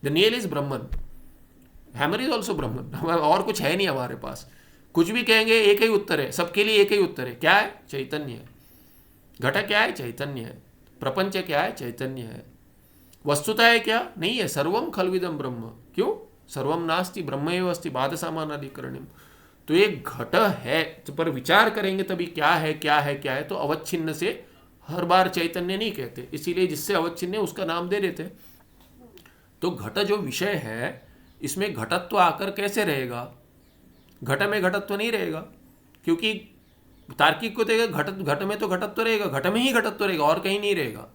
The nail is Brahman, hammer is also Brahman. और कुछ है नहीं हमारे पास। कुछ भी कहेंगे एक ही उत्तर है, सबके लिए एक ही उत्तर है। क्या है? चैतन्य है। घट क्या है? चैतन्य है। प्रपंच क्या है? चैतन्य है। वस्तुता है क्या? नहीं है। सर्वम खलविदम ब्रह्म। क्यों? सर्वम नास्ति ब्रह्मैव अस्ति बाध सामानाधिकरणम। तो एक घट है, तो पर विचार करेंगे तभी क्या है क्या है क्या है। तो अवच्छिन्न से हर बार चैतन्य नहीं कहते, इसीलिए जिससे अवच्छिन्न है उसका नाम दे देते। तो घट जो विषय है, इसमें घटत्व आकर कैसे रहेगा? घट में घटत्व नहीं रहेगा, क्योंकि तार्किक को देगा घट में तो घटत्व रहेगा, घट में ही घटत्व रहेगा और कहीं नहीं रहेगा।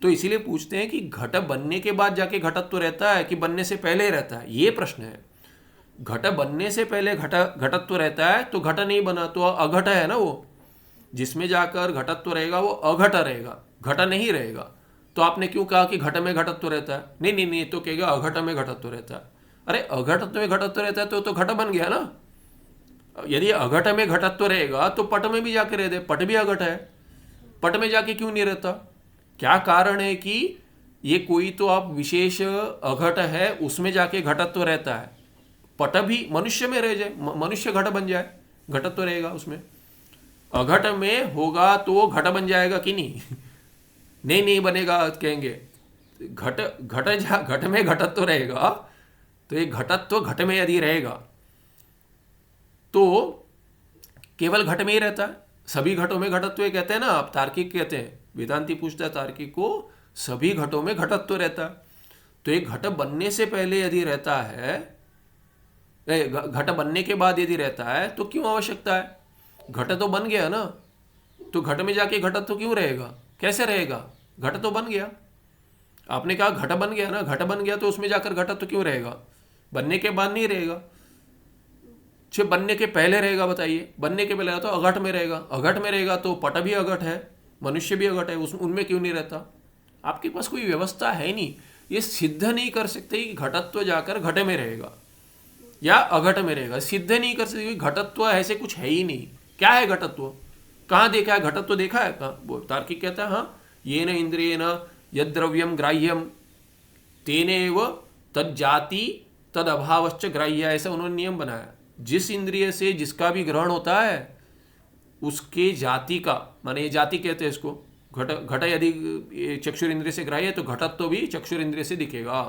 तो इसीलिए पूछते हैं कि घट बनने के बाद जाके घटत्व रहता है कि बनने से पहले रहता है, ये प्रश्न है। घट बनने से पहले घटत्व रहता है तो घट नहीं बना तो अघट है ना। वो जिसमें जाकर घटत्व रहेगा वो अघट रहेगा, घट नहीं रहेगा। तो आपने क्यों कहा कि घट में घटत्व रहता है? नहीं नहीं नहीं, तो कहेगा अघट में घटत्व रहता है। अरे अघट में घटत्व रहता है तो घट बन गया ना। यदि अघट में घटत्व रहेगा तो पट में भी जाके रह दे, पट भी अघट है, पट में जाके क्यों नहीं रहता? क्या कारण है कि ये कोई तो आप विशेष अघट है उसमें जाके घटत्व रहता है, पट भी मनुष्य में रह जाए, मनुष्य घट बन जाए, घटत्व रहेगा उसमें। अघट में होगा तो घट बन जाएगा कि नहीं? नहीं नहीं बनेगा, कहेंगे घट में घटत्व रहेगा। तो ये घटत्व घट में यदि रहेगा तो केवल घट में ही रहता है। सभी घटों में घटत्व कहते हैं ना, आप तार्किक कहते हैं। वेदांती पूछता है तार्किक को, सभी घटों में घटत्व रहता है। तो एक घट बनने से पहले यदि रहता है, घट बनने के बाद यदि रहता है तो क्यों आवश्यकता है? घट तो बन गया ना, तो घट में जाके घटत्व क्यों रहेगा? कैसे रहेगा? घट तो बन गया। आपने कहा घट बन गया ना, घट बन गया तो उसमें जाकर घटत्व क्यों रहेगा? बनने के बाद नहीं रहेगा। छे बनने के पहले रहेगा, बताइए। बनने के पहले तो अघट में रहेगा, अघट में रहेगा तो पट भी अघट है, मनुष्य भी अघट है, उनमें क्यों नहीं रहता? आपके पास कोई व्यवस्था है नहीं, ये सिद्ध नहीं कर सकते कि घटत्व जाकर घट में रहेगा या अघट में रहेगा। सिद्ध नहीं कर सकते, घटत्व ऐसे कुछ है ही नहीं। क्या है घटत्व? कहाँ देखा है घटत्व? देखा है कहाँ? तार्किक कहता है हाँ, ये न इंद्रिय न यद द्रव्यम ग्राह्यम तेनेव तद जाति तद अभावश्च ग्राह्य, ऐसा उन्होंने नियम बनाया। जिस इंद्रिय से जिसका भी ग्रहण होता है उसके जाति का, माने ये जाति कहते हैं इसको। घट यदि चक्षुर इंद्रिय से ग्राह्य है तो घटत्व भी चक्षुर इंद्रिय से दिखेगा,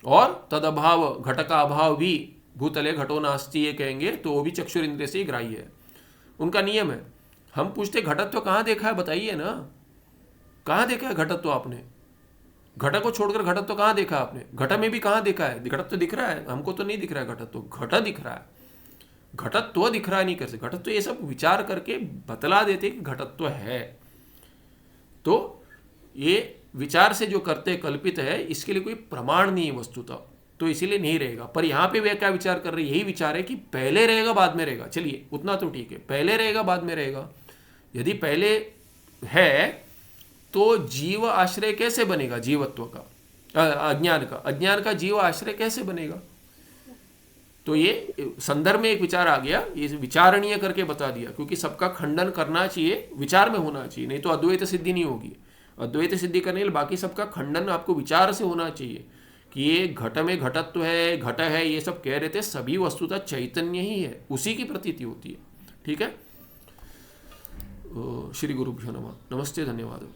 और तद अभाव, घट का अभाव भी भूतले घटो नास्ति ये कहेंगे तो वो भी चक्षुर इंद्रिय से ही ग्राह्य है, उनका नियम है। हम पूछते घटत्व कहाँ देखा है? बताइए ना, कहाँ देखा है घटत्व आपने? घट को छोड़कर घटत्व कहाँ देखा आपने? घट में भी कहाँ देखा है? घटत्व दिख रहा है? हमको तो नहीं दिख रहा है घटत्व, घट दिख रहा है। घटत्व दिख रहा नहीं कर सकते, घटत्व ये सब विचार करके बतला देते कि घटत्व है। तो ये विचार से जो करते कल्पित है, इसके लिए कोई प्रमाण नहीं है वस्तुतः, तो इसीलिए नहीं रहेगा। पर यहाँ पे वे क्या विचार कर रहे हैं? यही विचार है कि पहले रहेगा बाद में रहेगा। चलिए उतना तो ठीक है, पहले रहेगा बाद में रहेगा। यदि पहले है तो जीव आश्रय कैसे बनेगा? जीवत्व का, अज्ञान का जीव आश्रय कैसे बनेगा? तो ये संदर्भ में एक विचार आ गया, ये विचारणीय करके बता दिया, क्योंकि सबका खंडन करना चाहिए, विचार में होना चाहिए, नहीं तो अद्वैत सिद्धि नहीं होगी। अद्वैत सिद्धि करने के लिए बाकी सबका खंडन आपको विचार से होना चाहिए कि ये घट में घटत्व है, घट है, ये सब कह रहे थे, सभी वस्तुतः चैतन्य ही है, उसी की प्रतीति होती है। ठीक है। श्री गुरुभ्यो नमः। नमस्ते, धन्यवाद।